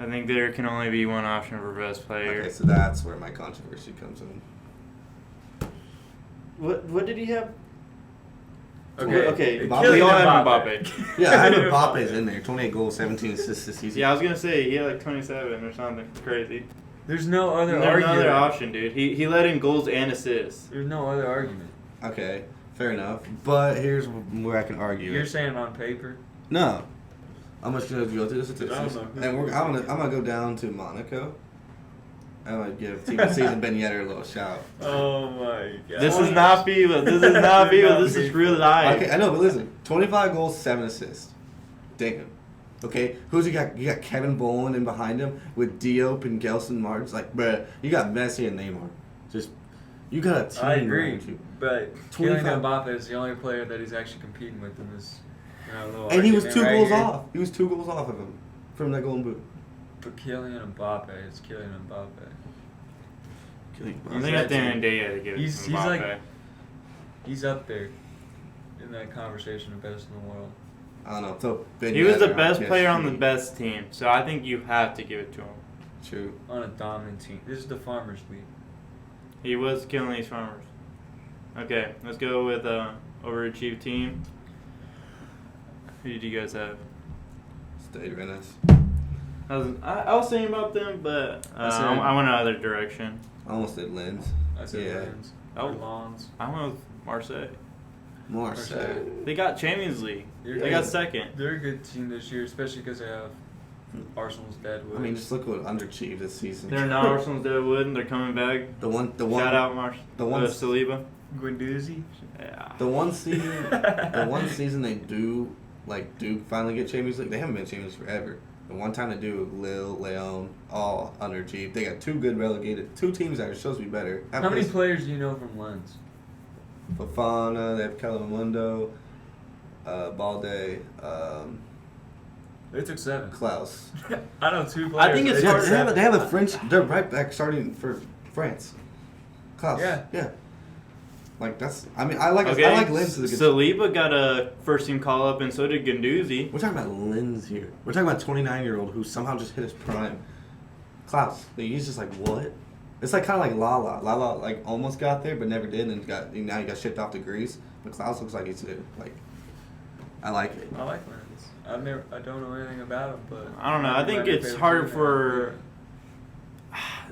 S1: I think there can only be one option for best player.
S2: Okay, so that's where my controversy comes in.
S1: What did he have?
S3: Okay,
S1: Okay,
S3: Kylian
S1: we all have
S3: Mbappe.
S1: Mbappe.
S2: Yeah, I had
S3: Kylian
S2: Mbappe's
S3: Mbappe.
S2: in there. 28 goals, 17 assists this season.
S1: Yeah, I was gonna say he had like 27 or something crazy.
S3: There's no other
S1: There's
S3: argument.
S1: another option, dude. He led in goals and assists.
S3: There's no other argument.
S2: Okay, fair enough. But here's where I can argue
S3: You're
S2: it.
S3: saying on paper.
S2: No. I'm just going to go through the statistics.
S3: know.
S2: And I'm gonna go down to Monaco. I'm going to give Team of the Season Ben Yedder a little shout.
S3: Oh my god.
S1: This is not FIFA. This is not FIFA. This is real life.
S2: Okay, I know, but listen. 25 goals, 7 assists. Damn. Okay, who's you got? You got Kevin Boland in behind him with Diop and Gelson Martins. Like, bruh, you got Messi and Neymar. Just, you got a team.
S3: I agree,
S2: around you.
S3: but
S2: 25
S3: Kylian Mbappe is the only player that he's actually competing with in this. Little
S2: And he was
S3: argument
S2: 2
S3: right
S2: goals
S3: here.
S2: off. He was 2 goals off of him from that golden boot.
S3: But Kylian Mbappe is Kylian Mbappe.
S1: I think at the end of the day, you had to give it
S3: He's-
S1: to
S3: he's
S1: Mbappe.
S3: like- He's up there in that conversation of best in the world.
S2: I don't know. So Ben
S1: He was the
S2: Yedder on
S1: best player on the
S2: PSG.
S1: best team, so I think you have to give it to him.
S2: True.
S3: On a dominant team. This is the Farmers League.
S1: He was killing these farmers. Okay, let's go with overachieved team. Who did you guys have?
S2: Stade Rennes.
S1: I was thinking about them, but I went another direction.
S2: I almost did Lens.
S3: I said
S2: Yeah.
S3: Lens.
S1: Oh.
S3: Or Lens.
S1: I went with Marseille.
S2: Marseille.
S1: They got Champions League.
S3: You're
S1: They got second.
S3: They're a good team this year, especially because they have Arsenal's deadwood.
S2: I mean, just look what underachieved this season.
S1: They're not Arsenal's deadwood, and they're coming back.
S2: The one.
S1: Shout out Saliba.
S3: Guendouzi.
S1: Yeah.
S2: The one season they do finally get Champions League. They haven't been Champions League forever. The one time they do, Lille, Lyon, all underachieved. They got two teams that are supposed to be better.
S3: How many players do you know from Lens?
S2: Fofana, they have Calamundo, Balde,
S3: They took 7.
S2: Klaus.
S3: I know 2 players.
S1: I think it's hard.
S2: They have a French. They're right back starting for France. Klaus.
S3: Yeah.
S2: Like that's. I mean, I like Lens as a good.
S1: Saliba got a first team call up, and so did Guendouzi.
S2: We're talking about Lens here. We're talking about a 29-year-old who somehow just hit his prime. Klaus. He's just like, what? It's like kind of like Lala. Lala like almost got there, but never did, and now he got shipped off to Greece. But Klaus looks like he's like. I like it.
S3: I like Lens. I don't know anything about him, but
S1: I don't know. I think it's hard for.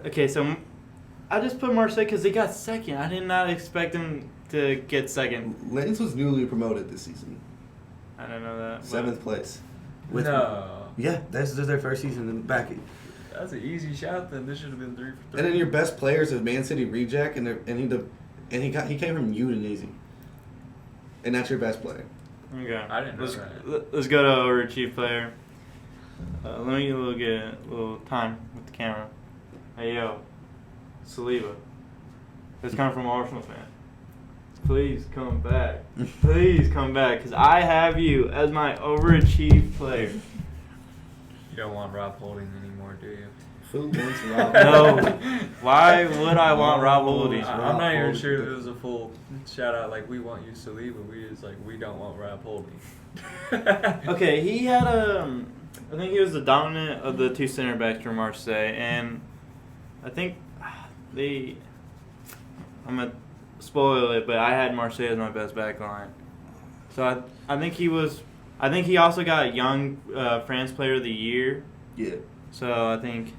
S1: Okay, so I just put Marseille because they got second. I did not expect them to get second.
S2: Lens was newly promoted this season.
S1: I don't know that.
S2: 7th place.
S3: No.
S2: Yeah, this is their first season in back.
S3: That's an easy shot. Then this should have been 3 for 3.
S2: And then your best player is a Man City reject, and he came from Udinese, and that's your best player.
S1: Okay.
S3: I didn't know that.
S1: Let's go to overachieved player. Let me get a little time with the camera. Hey, yo. Saliba. It's coming from an Arsenal fan. Please come back. Please come back, because I have you as my overachieved player.
S3: You don't want Rob Holding anymore, do you?
S2: Who wants Rob?
S1: No. Why would I want Rob Holding?
S3: I'm not even sure if it was a full shout out. Like, we want you, Saliba. We don't want Rob Holding.
S1: Okay, he had I think he was the dominant of the 2 center backs for Marseille, and I think I'm gonna spoil it, but I had Marseille as my best back line. So I think he was. I think he also got Young France Player of the Year.
S2: Yeah.
S1: So I think.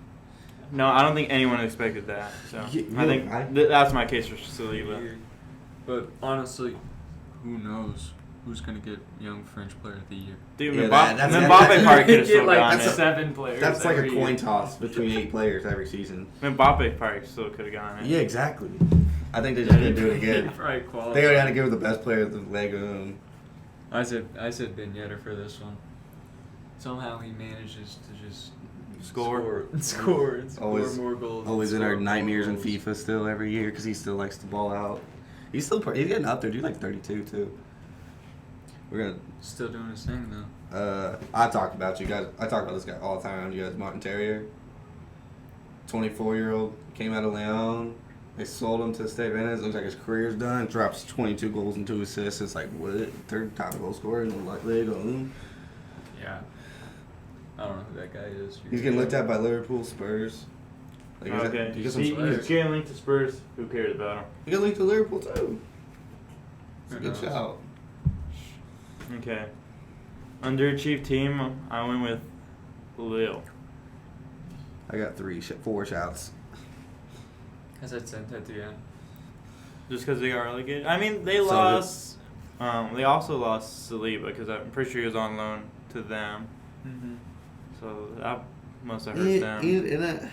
S1: No, I don't think anyone expected that. So
S2: Yeah,
S1: I think that's my case for Saliba.
S3: But honestly, who knows who's gonna get Young French Player of the Year?
S1: Dude,
S2: Yeah,
S1: Mbappe probably could have still
S3: like
S1: gotten it.
S3: 7 players.
S2: That's like a
S3: every
S2: coin
S3: year.
S2: toss between 8 players every season.
S1: Mbappe probably still could have gotten it.
S2: Yeah, exactly. I think they're just gonna do it again.
S3: Probably qualified.
S2: They already had to give it the best player of the LIGA.
S3: I said Ben Yedder for this one. Somehow he manages to just
S1: Score.
S2: Always-
S3: more goals.
S2: Always
S3: and
S2: in our
S3: score more
S2: nightmares in
S3: goals.
S2: FIFA still every year because he still likes to ball out. He's getting up there, dude. Like 32 too. We're
S3: Still doing his thing though.
S2: gonna. I talk about you guys. I talk about this guy all the time around you guys. Martin Terrier, 24-year-old, came out of Lyon. They sold him to Stade Rennes. Looks like his career's done. Drops 22 goals and 2 assists. It's like what? 3rd top goal scorer in the league.
S3: Yeah. I don't know who that guy is.
S2: He's getting looked at by Liverpool, Spurs. Like,
S1: Okay.
S2: he got some-
S1: He's
S3: players.
S1: getting linked to Spurs. Who cares about him?
S2: he got linked to Liverpool too. It's a
S3: Who
S2: good
S3: knows?
S2: shout.
S1: Okay. Underachieved team, I went with Lille.
S2: I got 4 shouts.
S3: I said Saint-Etienne.
S1: Just because they got relegated. I mean, they
S2: So
S1: lost. They also lost Saliba because I'm pretty sure he was on loan to them.
S3: Mm-hmm.
S1: So that must have hurt them.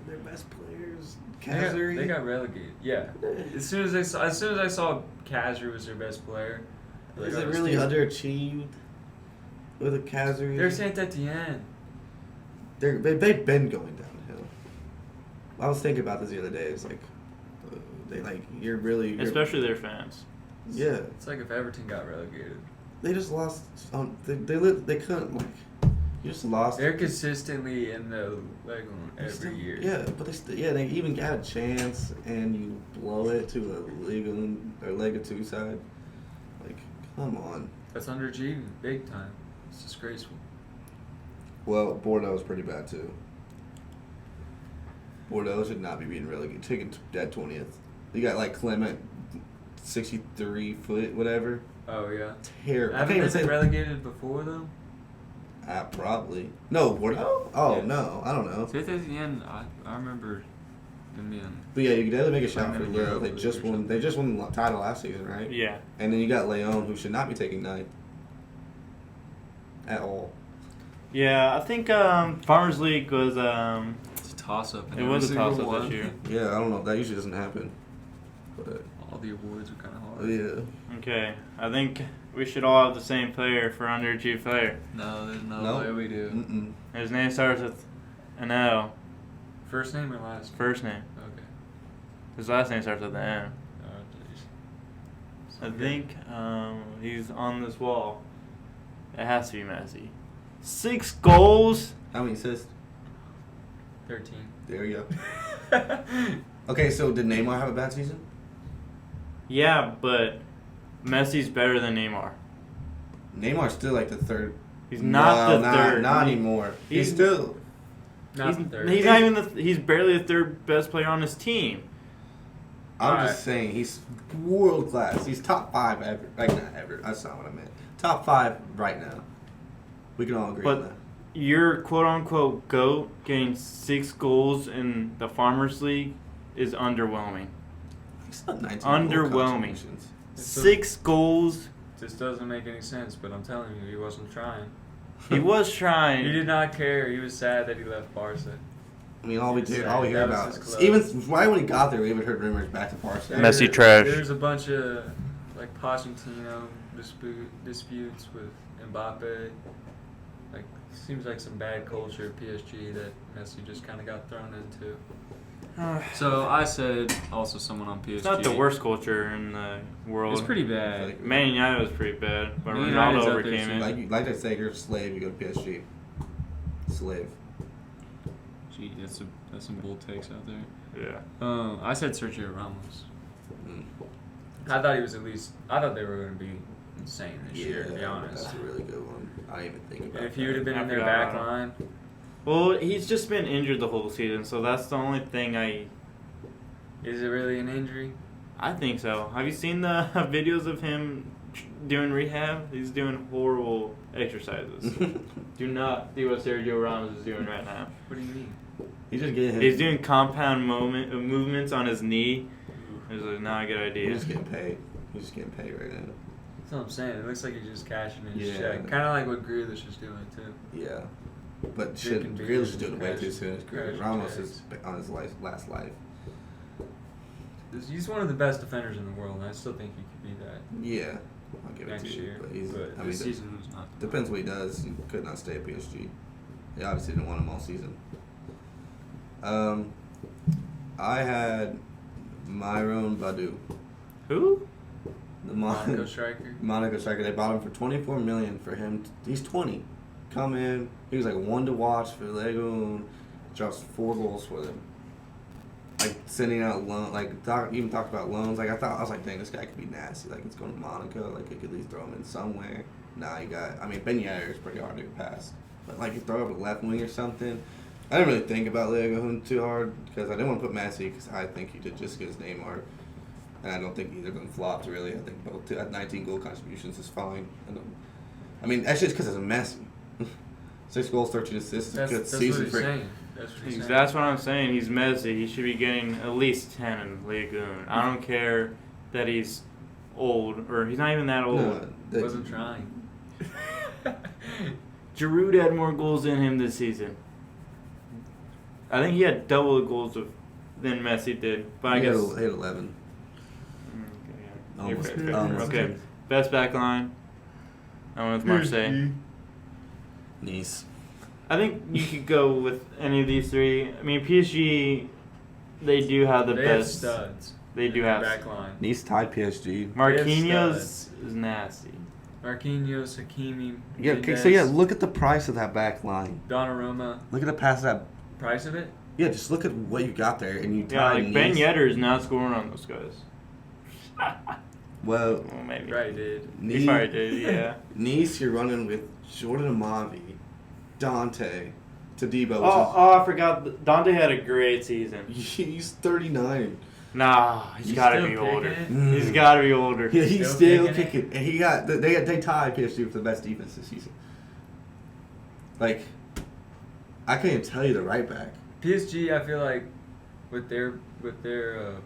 S2: Their best players.
S3: They got relegated. Yeah. As soon as I saw Kazri was their best player. like,
S2: Is
S3: I
S2: it
S3: was
S2: really
S3: thinking,
S2: underachieved with a Kazri?
S3: They're Saint-Etienne.
S2: They've been going downhill. I was thinking about this the other day. It's like you're
S1: Especially their fans.
S2: yeah.
S3: It's like if Everton got relegated.
S2: They just lost. They couldn't like. You just lost.
S3: They're consistently in the leg every year.
S2: Yeah, but they even got a chance, and you blow it to a Liga 2 side. Like, come on.
S3: That's underachieving big time. It's disgraceful.
S2: Well, Bordeaux is pretty bad too. Bordeaux should not be being relegated. Taking dead 20th. You got like Clement, 63 foot, whatever.
S3: Oh yeah.
S2: Terrible. I
S3: Haven't
S2: can't even
S3: they been
S2: say.
S3: relegated before though?
S2: Probably. No, Bordeaux? Oh,
S3: Yeah.
S2: no. I don't know.
S3: So at the end, I remember them being.
S2: But yeah, you could definitely make a shout
S3: Like
S2: for
S3: them
S2: Lille.
S3: Euro
S2: They
S3: League
S2: just
S3: or
S2: won. They just won the title last season, right?
S1: Yeah.
S2: And then you got Leon, who should not be taking ninth at all.
S1: Yeah, I think Farmers League was
S3: It's a toss-up.
S1: it was a toss up this year.
S2: Yeah, I don't know. That usually doesn't happen. But
S3: All the awards are kind of hard.
S2: yeah,
S1: Okay, I think we should all have the same player for underachieved player.
S3: No, there's no
S2: Nope.
S3: way we do.
S2: mm-mm.
S1: His name starts with an L.
S3: First name or last name?
S1: First name.
S3: Okay.
S1: His last name starts with an M.
S3: Oh, jeez.
S1: I
S3: Okay.
S1: think he's on this wall. It has to be Messi. 6 goals.
S2: How many assists?
S3: 13.
S2: There you go. Okay, so did Neymar have a bad season?
S1: Yeah, but Messi's better than Neymar.
S2: Neymar's still like the third.
S1: He's not
S2: No,
S1: the third.
S2: Not anymore. He's
S1: He's-
S2: still.
S3: Not the third.
S1: He's not even he's barely the third best player on his team.
S2: I'm
S3: Alright.
S2: just saying he's world class. He's top 5 ever. Like not ever. That's not what I meant. Top 5 right now. We can all agree on
S1: But
S2: that.
S1: your quote unquote GOAT getting 6 goals in the Farmers League is underwhelming.
S2: He's got 19
S1: underwhelming.
S2: goal contributions.
S3: It's
S1: 6 goals.
S3: This doesn't make any sense, but I'm telling you, he wasn't trying.
S1: He was trying.
S3: He did not care. He was sad that he left Barca.
S2: I mean, all we
S3: Sad.
S2: hear
S3: That was
S2: about,
S3: his club.
S2: even right when he got there, we even heard rumors back to Barca.
S1: Messi trash.
S3: There's a bunch of like Pochettino disputes with Mbappe. Like seems like some bad culture at PSG that Messi just kind of got thrown into. So I said also someone on PSG.
S1: It's not the worst culture in the world.
S3: It's pretty bad.
S2: Like,
S1: Man United was pretty bad, but
S3: Man United's
S1: Ronaldo
S3: up there
S1: overcame
S3: too.
S1: it.
S2: like I say, you're a slave. You go to PSG. Slave.
S3: Gee, that's some bold takes out there.
S1: Yeah.
S3: I said Sergio Ramos.
S2: Mm.
S3: I thought he was at least. I thought they were going to be insane this year. To be honest,
S2: That's a really good one. I didn't even think about
S3: and if he would have been
S1: I
S3: in their
S1: forgot
S3: back
S1: about
S3: line,
S1: Well, he's just been injured the whole season, so that's the only thing
S3: is it really an injury?
S1: I think so. Have you seen the videos of him doing rehab? He's doing horrible exercises. Do not do what Sergio Ramos is doing right now.
S3: What do you mean?
S2: He's just getting.
S1: He's doing compound movements on his knee. It's not a good idea.
S2: He's just getting paid. He's just getting paid right now.
S3: That's what I'm saying. It looks like he's just cashing in his
S2: Yeah.
S3: check. Kind of like what Grealish is doing too.
S2: Yeah. But
S3: Drinking
S2: shit,
S3: beer,
S2: Grealish is doing it way too
S3: crashing-
S2: soon.
S3: crashing
S2: Ramos
S3: checks.
S2: is on his last life.
S3: He's one of the best defenders in the world, and I still think he could be that
S2: Yeah, I'll give it
S3: next
S2: to you.
S3: year.
S2: But he's.
S3: But
S2: I mean,
S3: this season was not.
S2: depends what he does. He could not stay at PSG. They obviously didn't want him all season. I had Myron Badu,
S1: Who?
S2: the
S3: Monaco striker.
S2: Monaco striker. They bought him for $24 million for him. He's 20. Come in. He was like one to watch for LIGUE. Drops 4 goals for them. Like sending out loan, like even talked about loans. Like I was like, dang, this guy could be nasty. Like it's going to Monaco. Like they could at least throw him in somewhere. Nah, you got. I mean, Ben Yedder is pretty hard to get past. But like you throw up a left wing or something. I didn't really think about LIGUE too hard because I didn't want to put Messi because I think he did just because Neymar. And I don't think either of them flopped, really. I think both at 19 goal contributions is fine. I mean, that's just because it's a Messi. 6 goals, 13 assists.
S3: That's,
S2: It's a good
S3: that's what
S2: season
S3: he's
S2: for
S3: saying. That's what he's saying.
S1: That's what I'm saying. He's Messi. He should be getting at least 10 in Ligue 1. I don't care that he's old, or he's not even that old.
S2: No,
S3: He wasn't trying.
S1: Giroud had more goals than him this season. I think he had double the goals than Messi did. But I guess.
S2: He had 11.
S1: You're
S2: Almost.
S1: fair.
S2: Almost.
S1: Okay. Best back line. I went with Marseille.
S2: Nice.
S1: I think you could go with any of these 3. I mean, PSG, they do have the
S3: They have
S1: best.
S3: studs.
S1: They do
S3: in their
S1: have.
S3: back line.
S2: Nice tied PSG.
S1: Marquinhos
S3: studs.
S1: is nasty.
S3: Marquinhos, Hakimi,
S2: Yeah, okay,
S3: Mendes,
S2: so yeah, look at the price of that back line.
S3: Donnarumma.
S2: Look at the pass of that.
S3: Price of it?
S2: Yeah, just look at what you got there, and you
S1: Yeah,
S2: tie
S1: like Ben
S2: Nice.
S1: Yedder is not scoring on those guys.
S2: Well,
S1: Well, maybe.
S3: Right, did.
S1: He probably did, yeah.
S2: Nice, you're running with Jordan Amavi, Dante, Tadibo.
S1: I forgot. Dante had a great season.
S2: He's 39.
S1: Nah, he's
S3: You
S1: got to
S3: still
S1: be older.
S3: picking?
S1: He's got to be older.
S2: Yeah, he's
S3: Still
S2: still
S3: kicking it?
S2: kicking. And he got they tied PSG for the best defense this season. Like, I can't even tell you the right back.
S3: PSG, I feel like with their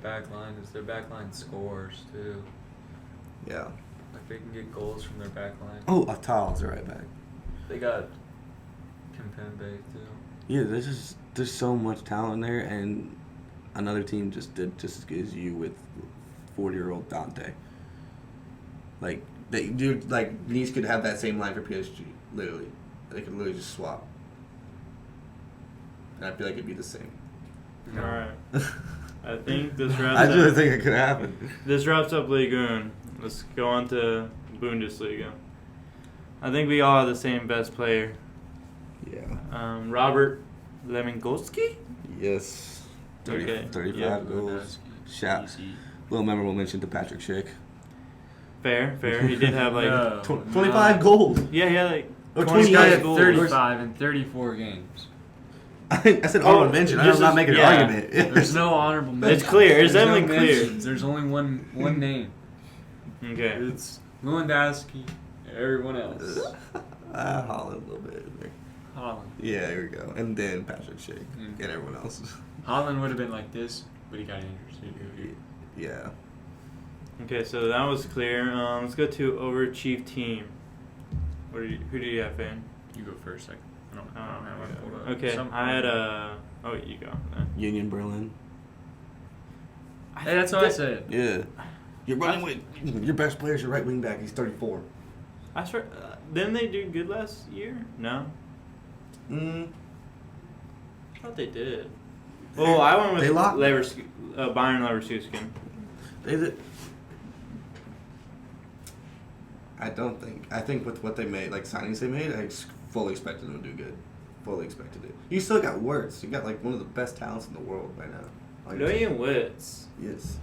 S3: back line, is their back line scores too.
S2: Yeah.
S3: Like they can get goals from their back line.
S2: Oh, Atal's the right back.
S3: They got Kimpembe too.
S2: Yeah, there's so much talent there, and another team just did just as good as you with 40-year-old Dante. Like they do, like Nice could have that same line for PSG. Literally, they could literally just swap, and I feel like it'd be the same.
S3: No.
S1: All right. I think this wraps
S2: I
S1: up.
S2: really think it could happen.
S1: This wraps up LIGUE. Let's go on to Bundesliga. I think we all have the same best player.
S2: Yeah.
S1: Robert Lewandowski?
S2: Yes. 35
S1: Yeah.
S2: goals. Shout. Little memorable mention to Patrick Schick.
S1: Fair. He did have like...
S3: No.
S2: 25 goals.
S1: Yeah, he had like
S2: Or
S1: 25
S2: 28
S1: goals.
S3: 35 in 34 games.
S2: I said honorable mention. I'm not making an argument.
S3: There's no honorable mention.
S1: It's clear. It's
S3: There's no
S1: definitely clear.
S3: mentions. There's only one name.
S1: Okay.
S3: It's Lewandowski. Everyone else.
S2: Holland a little bit.
S3: Holland.
S2: Yeah, here we go. And then Patrick Schick
S3: Mm.
S2: and everyone else.
S3: Holland would have been like this, but he got injured.
S2: Yeah.
S1: Okay, so that was clear. Let's go to overachieved team. Who do you have, Fan?
S3: You go first. I don't have one pulled up.
S1: Okay, I had a... Oh, you go.
S2: Union Berlin.
S3: Hey, that's what I said.
S2: Yeah. You're running with your best player's your right wing back. He's 34.
S1: I swear, didn't they do good last year? No?
S2: Mm.
S1: I thought they did. Well, I went with
S2: They locked-
S1: Bayern Leverkusen.
S2: They did. I don't think. I think with what they made, like signings they made, I fully expected them to do good. Fully expected it. You still got Wirtz. You got like one of the best talents in the world right now. Like,
S1: Julian Witz.
S2: Yes.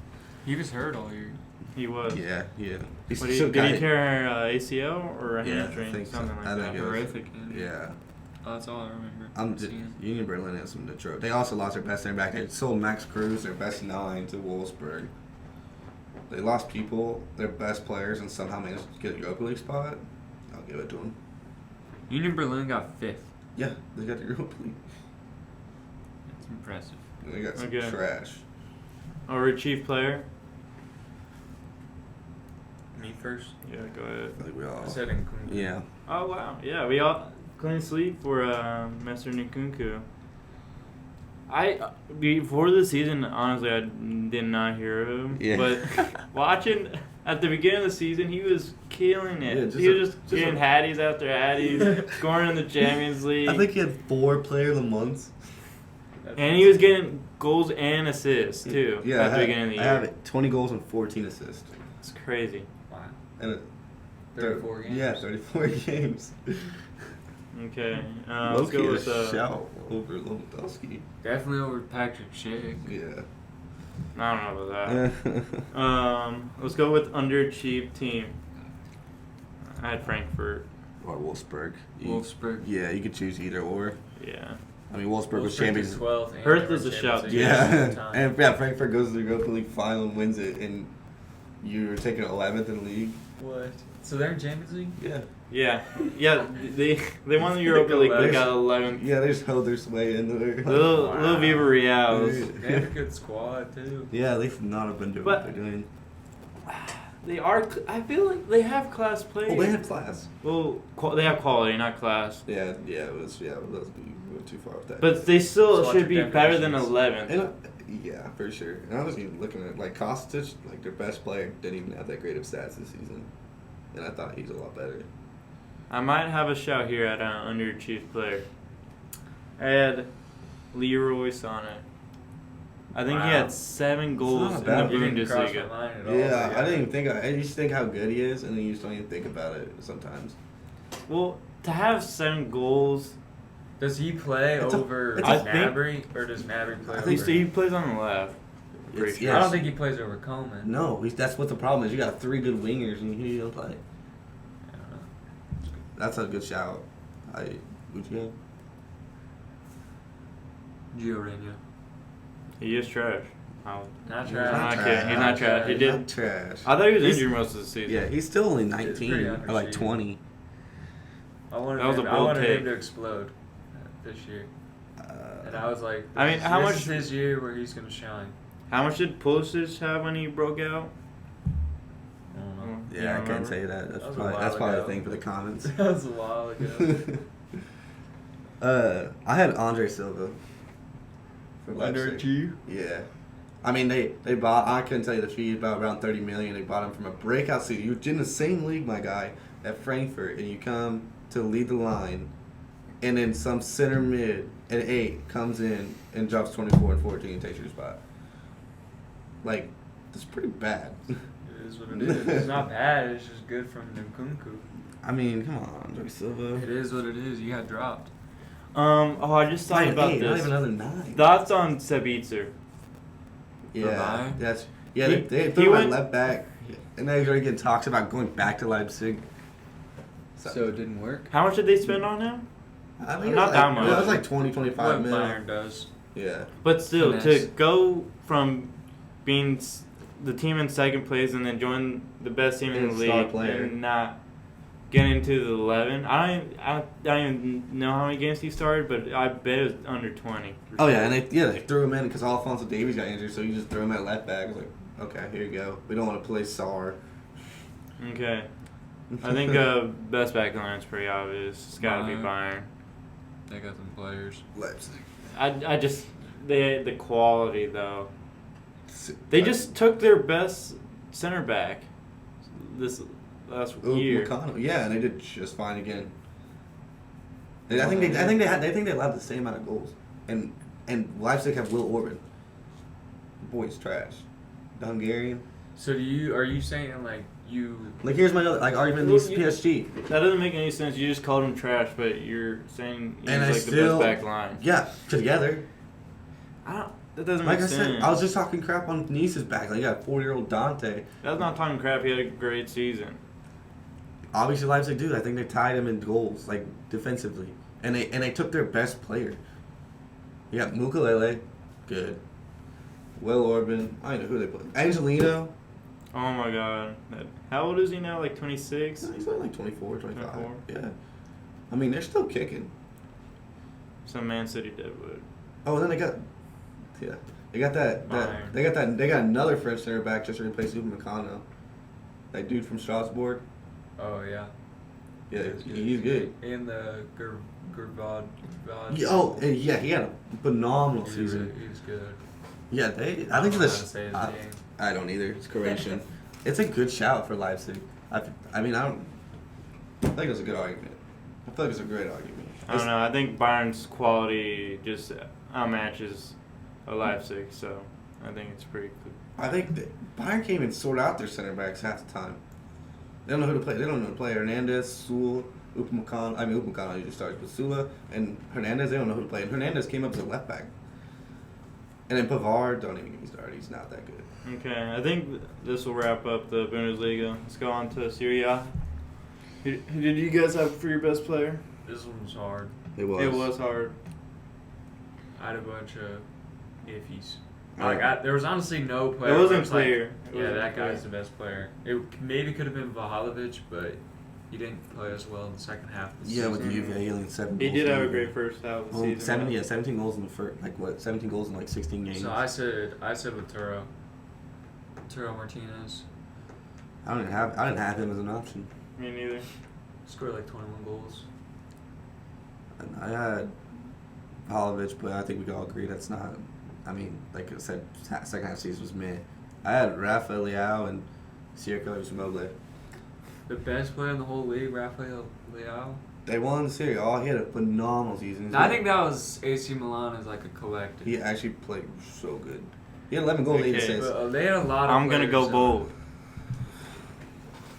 S3: He was hurt all year.
S1: He was.
S2: Yeah. He's
S1: Did
S2: still
S1: he
S2: got it.
S1: tear ACL or a
S2: Yeah, I
S1: hamstring?
S2: think so.
S1: Something like
S2: I
S1: that.
S2: think it was.
S3: Horrific.
S2: Yeah.
S3: Oh, that's all I remember.
S2: I'm just, Union Berlin has some Detroit. They also lost their best center back. They sold Max Cruz, their best 9, to Wolfsburg. They lost people, their best players, and somehow managed to get a Europa League spot. I'll give it to them.
S3: Union Berlin got 5th.
S2: Yeah, they got the Europa League.
S3: That's impressive.
S2: And they got some
S1: Okay.
S2: trash.
S1: Overachieved player?
S3: Me first.
S1: Yeah, go ahead.
S2: I think we all.
S3: I said Nkunku.
S2: Yeah.
S1: Oh, wow. Yeah, we all clean sweep for Mr. Nkunku. Before the season, honestly, I did not hear of him.
S2: Yeah.
S1: But watching at the beginning of the season, he was killing it.
S2: Yeah,
S1: He was just getting hatties after hatties, scoring in the Champions League.
S2: I think he had 4 player of the months.
S1: And he was getting goals and assists, too,
S2: Yeah,
S1: at the beginning of the year.
S2: I have it. 20 goals and 14 assists.
S1: It's crazy.
S3: Wow.
S2: And
S3: 34 games.
S2: Yeah, 34 games.
S1: Okay. Let's
S2: Low-key
S1: go
S2: a
S1: with...
S2: shout over Lewandowski.
S3: Definitely over Patrick Schick.
S2: Yeah.
S1: I don't know about that. Let's go with underachieved team. I had Frankfurt.
S2: Or Wolfsburg.
S3: Wolfsburg.
S2: Yeah, you could choose either or.
S1: Yeah.
S2: I mean, Wolfsburg was
S3: Wolfsburg
S2: champions.
S3: is 12th. and
S1: Perth
S3: they were
S1: is a
S3: Champions
S1: shout,
S3: League
S1: too.
S3: at the
S2: Yeah,
S3: same time.
S2: and yeah, Frankfurt goes to the Europa League final and wins it, and you're taking 11th in the league.
S3: What? So they're in Champions League?
S2: Yeah.
S1: Yeah. They won the Europa League. They got 11th.
S2: Yeah, they just held their way into there.
S1: Little Viva Real.
S3: They have a good squad too.
S2: Yeah, they've not have been doing what they're doing.
S1: They are. I feel like they have class players.
S2: Oh, they have class.
S1: Well, they have quality, not class.
S2: Yeah, let's be we went too far with that.
S1: But they still
S3: Just watch
S1: should be
S3: your
S1: better than
S3: definitions.
S1: 11th.
S2: Yeah, for sure. And I was even looking at like Kostic, like their best player, didn't even have that great of stats this season, and I thought he's a lot better.
S1: I might have a shout here at an underachieved player. I had Leroy Sané. I think he
S3: Wow.
S1: had 7 goals
S2: not
S1: in
S2: bad.
S1: the
S3: You didn't cross my
S1: Bundesliga.
S3: mind at all.
S2: Yeah, I didn't even think. I just think how good he is, and then you just don't even think about it sometimes.
S1: Well, to have 7 goals,
S3: Does he play
S2: It's a-
S3: over
S2: it's
S1: a-
S3: Nabry, or does Nabry play
S2: I
S3: over?
S2: think
S1: he plays on the left. Pretty
S2: It's-
S1: sure.
S2: yeah.
S3: I don't think he plays over Coleman.
S2: No, that's what the problem is. You got 3 good wingers, and you don't play.
S3: I don't know.
S2: That's a good shout. Would you have?
S3: Gio Reyna.
S1: He is trash.
S3: Not
S1: He's
S3: trash.
S1: not kidding. He's not trash. He
S2: He's
S1: did.
S2: not trash.
S1: I thought he was
S2: He's-
S1: injured most of the season.
S2: Yeah, he's still only
S3: It's
S2: 19
S3: pretty
S2: or like
S3: underachieved.
S2: 20.
S3: I wanted
S1: That was
S3: him,
S1: a
S3: I
S1: bold
S3: wanted
S1: take.
S3: him to explode this year. And I was like,
S1: I mean, how
S3: this
S1: much-
S3: is his year where he's gonna shine.
S1: How much did Pulisic have when he broke out?
S3: I don't know.
S1: You
S2: Yeah, I
S1: don't
S2: couldn't
S1: remember?
S2: say that. That's
S3: That was a
S2: probably,
S3: while
S2: that's probably a
S3: ago.
S2: thing for the comments.
S3: That was a while ago.
S2: I had Andre Silva. For Leipzig.
S3: Underachieved?
S2: Yeah. I mean, they bought, I couldn't tell you the fee, about around $30 million. They bought him from a breakout season. You were in the same league, my guy, at Frankfurt, and you come to lead the line, and then some center mid at 8 comes in and drops 24 and 14 and takes your spot. Like, that's pretty bad.
S3: It is what it is. It's not bad. It's just good from Nkunku.
S2: I mean, come on, Andre Silva.
S3: It is what it is. You got dropped.
S1: I just thought
S2: Not
S1: about
S2: eight, not
S1: this.
S2: even another 9.
S1: Thoughts on Sabitzer?
S2: Yeah,
S3: Bayern?
S2: that's yeah.
S1: He-
S2: They
S1: he
S2: threw him
S1: went-
S2: at left back, and now he's already getting talks about going back to Leipzig.
S3: So it didn't work?
S1: How much did they spend on him?
S2: I think
S1: Not
S2: it was
S1: that
S2: like,
S1: much.
S2: It was like 20, 25
S3: What
S2: mil.
S3: Bayern does.
S2: Yeah.
S1: But still, to
S3: Finesse.
S1: go from being the team in second place and then join the best team in the
S2: And star
S1: league
S2: player.
S1: and not get into the 11. I don't even know how many games he started, but I bet it was under 20. for
S2: Oh
S1: sure.
S2: yeah, and they threw him in because Alphonso Davies got injured, so you just threw him at left back. It was like, okay, here you go. We don't want to play Sar.
S1: Okay. I think best back line's pretty obvious. It's got to be Bayern.
S3: They got some players.
S2: Leipzig.
S1: I just the quality though. They just took their best center back this last year.
S2: McConnell. Yeah, and they did just fine again. I think they allowed the same amount of goals, and Leipzig have Will Orban. The boy's trash. The Hungarian.
S3: So are you saying like you
S2: Like here's my other argument.
S1: Well,
S2: These
S1: you-
S2: PSG.
S1: That doesn't make any sense. You just called him trash, but you're saying he's
S2: And I
S1: like
S2: still-
S1: the best back line.
S2: Yeah, together.
S1: That doesn't
S2: Like
S1: make
S2: I
S1: sense.
S2: said, I was just talking crap on Nice's back. Like you got 40-year-old Dante.
S1: That's not talking crap. He had a great season.
S2: Obviously, Leipzig do. I think they tied him in goals, like defensively, and they took their best player. You got Mukalele, good. Will Orban, I don't know who they put. Angelino,
S1: Oh my god. How old is he now? Like 26?
S2: no, he's only like 24, 25.
S1: 24?
S2: Yeah, I mean they're still kicking.
S1: Some Man City Deadwood.
S2: Oh, and then they got that
S3: Bayern.
S2: they got another French center back just to replace Upamecano. That dude from Strasbourg.
S3: Oh yeah.
S2: Yeah, he's good.
S3: And the Gurvad.
S2: Yeah, he had a phenomenal season.
S3: He's good.
S2: Yeah, I
S3: I
S2: think
S3: don't know how to
S2: this.
S3: say his name.
S2: I don't either. It's Croatian. It's a good shout for Leipzig. I think it's a good argument. I feel like it's a great argument.
S1: I don't know. I think Bayern's quality just outmatches Leipzig, so I think it's pretty cool.
S2: I think that Bayern can't even sort out their center backs half the time. They don't know who to play. They don't know who to play. Hernandez, Sewell, Upamecano. Upamecano usually starts, but Sula and Hernandez, they don't know who to play. And Hernandez came up as a left back. And then Pavard, don't even get me started. He's not that good.
S1: Okay, I think this will wrap up the Bundesliga. Let's go on to SERIA. Who did you guys have for your best player?
S3: This one was hard.
S2: It was.
S1: It was hard.
S3: I had a bunch of iffies.
S2: Alright.
S3: There was honestly no player.
S1: It
S3: where
S1: wasn't
S3: I was like,
S1: clear. It
S3: yeah,
S1: wasn't
S3: that
S1: clear.
S3: guy's the best player. It maybe could have been Vahalovic, but he didn't play as well in the second half of the
S2: Yeah,
S3: season.
S2: with Juve, he only had 7
S1: He
S2: goals.
S1: did have a
S2: in the-
S1: great first half of the
S2: Well,
S1: season.
S2: 17 goals in the first, 17 goals in 16 games.
S3: So I said Laturo. Laturo Martinez
S2: I didn't have him as an option.
S1: Me neither.
S3: scored like 21 goals.
S2: And I had Pavlovic, but I think we can all agree that's not. I mean, like I said, second half season was meh. I had Rafael Leao and Circo Immobile.
S3: The best player in the whole league, Rafael Leao.
S2: They won the series. Oh, he had a phenomenal season.
S3: I think that was AC Milan as like a collective.
S2: he actually played so good. He had 11 goals, 8
S1: Okay,
S2: assists.
S3: But, they had a lot of
S1: I'm gonna go
S3: players,
S1: bold.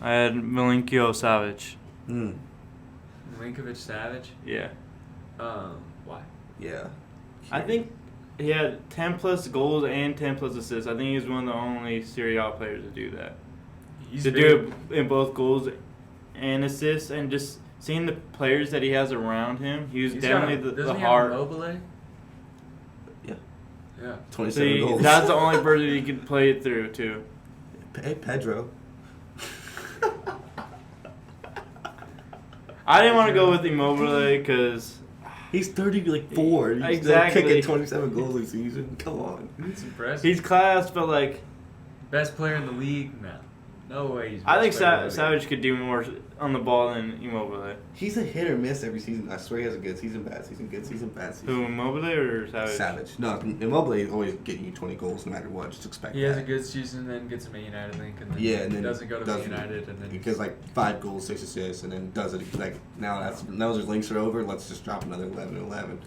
S1: I had Milinkio Savic.
S3: Milinkovic Savage.
S1: Yeah.
S3: Why?
S2: Yeah.
S1: I think he had 10 plus goals and 10 plus assists. I think he's one of the only Serie A players to do that.
S3: He's
S1: to
S3: big.
S1: do it in both goals and assists, and just seeing the players that he has around him, he was
S3: He's
S1: definitely
S3: got,
S1: the
S3: doesn't he
S1: heart.
S3: have Immobile?
S2: Yeah.
S3: Yeah.
S2: 27
S1: See,
S2: goals.
S1: that's the only person he could play it through too.
S2: Hey, Pedro.
S1: I didn't want to go with Immobile because
S2: He's 34. He's
S1: Exactly.
S2: still kicking 27 goals a season. Come on.
S3: It's impressive.
S1: he's class, but like
S3: Best player in the league? No way. He's
S1: I think
S3: best player in the league.
S1: Savage could do more on the ball than Immobile.
S2: He's a hit or miss every season. I swear he has a good season, bad season, good season, bad season.
S1: Who, Immobile or Savage?
S2: Savage. No, Immobile is always getting you 20 goals no matter what. Just expect
S3: He
S2: that.
S3: has a good season, then gets a Man United link, and then,
S2: And then
S3: doesn't go to Man United, and then
S2: he gets like 5 goals, 6 assists, and then does it like now his links are over. Let's just drop another 11-11.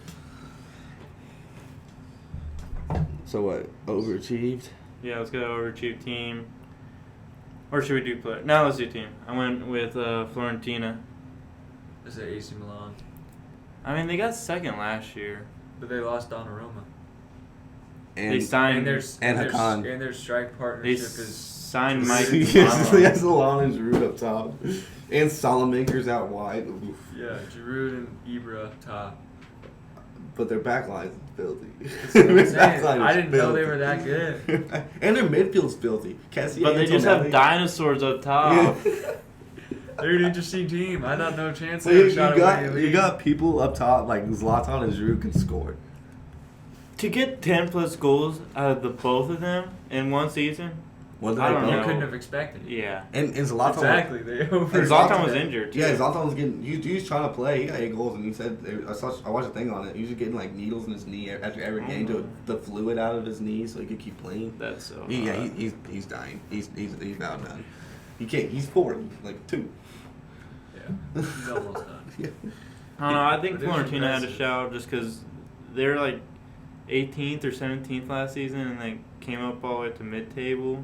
S2: So what? Overachieved.
S1: Yeah, let's go overachieved team. Or should we do player? No, let's do team. I went with Florentina.
S3: Is it AC Milan?
S1: I mean, they got second last year.
S3: But they lost Donnarumma.
S2: And
S1: They signed
S2: and Hakan.
S3: And their strike
S1: They
S3: partnership is
S1: signed Mike.
S2: He has Alon and Giroud up top, and Salamaker's out wide. Oof.
S3: Giroud and Ibra top.
S2: But their backline is filthy.
S3: That's what I'm
S2: Their
S3: saying.
S2: backline is
S3: I didn't know they
S2: filthy.
S3: were that good.
S2: And their midfield's filthy. Cassie
S1: But they just have dinosaurs up top.
S3: They're an interesting team. I thought no chance
S2: So
S3: they
S2: you,
S3: would shot
S2: you got people up top like Zlatan and Giroud can score.
S1: To get 10 plus goals out of the both of them in one season,
S2: Well,
S1: I don't
S3: You
S1: know.
S3: couldn't have expected it.
S1: yeah.
S2: And Zlatan.
S3: Exactly. They
S1: And
S3: over.
S1: Zlatan was injured, too.
S2: Yeah, Zlatan was getting. He was trying to play. He got 8 goals, and he said, I watched a thing on it. He was getting like needles in his knee after every game to the fluid out of his knee so he could keep playing.
S1: That's so
S2: He's dying. He's now done. He can't. He's 40, like 2.
S3: Yeah. He's almost done.
S2: Yeah.
S1: I don't know. I think
S3: But it was
S1: Florentina had a
S3: impressive.
S1: shout just because they're like 18th or 17th last season and they came up all the way to mid-table.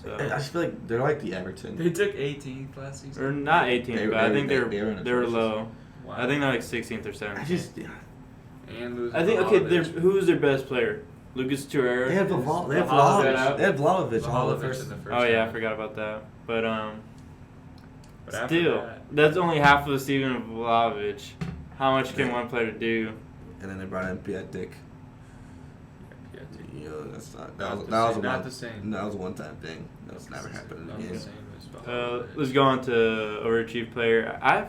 S1: So
S2: I just feel like they're like the Everton.
S3: They took 18th last season.
S1: or not 18th, but I think
S2: they
S1: they
S2: were in a
S1: were
S2: choices.
S1: low.
S3: Wow.
S1: I think they're like 16th or 17th.
S2: I just.
S3: And losing
S1: I think
S3: Vlahovic.
S1: who's their best player? Lucas Torreira.
S2: They had Vlahovic. They had
S3: Vlahovic.
S2: Vlahovic. They had Vlahovic all the
S3: Vlahovic
S2: first.
S3: in the first
S1: Oh yeah, I
S3: half.
S1: forgot about that. But
S3: But after
S1: still,
S3: that-
S1: that's only half of the season of Vlahovic. How much can
S2: Yeah.
S1: one player do?
S2: And then they brought in Piatek.
S3: Yeah, dude.
S2: You know, that's not.
S3: Not
S2: That was
S3: the
S2: a
S3: same. Not
S2: one-
S3: the same.
S2: That was a one-time thing. That's never happening
S3: Not
S2: again.
S3: the same as Vlahovic.
S1: Let's go on to overachieved player. I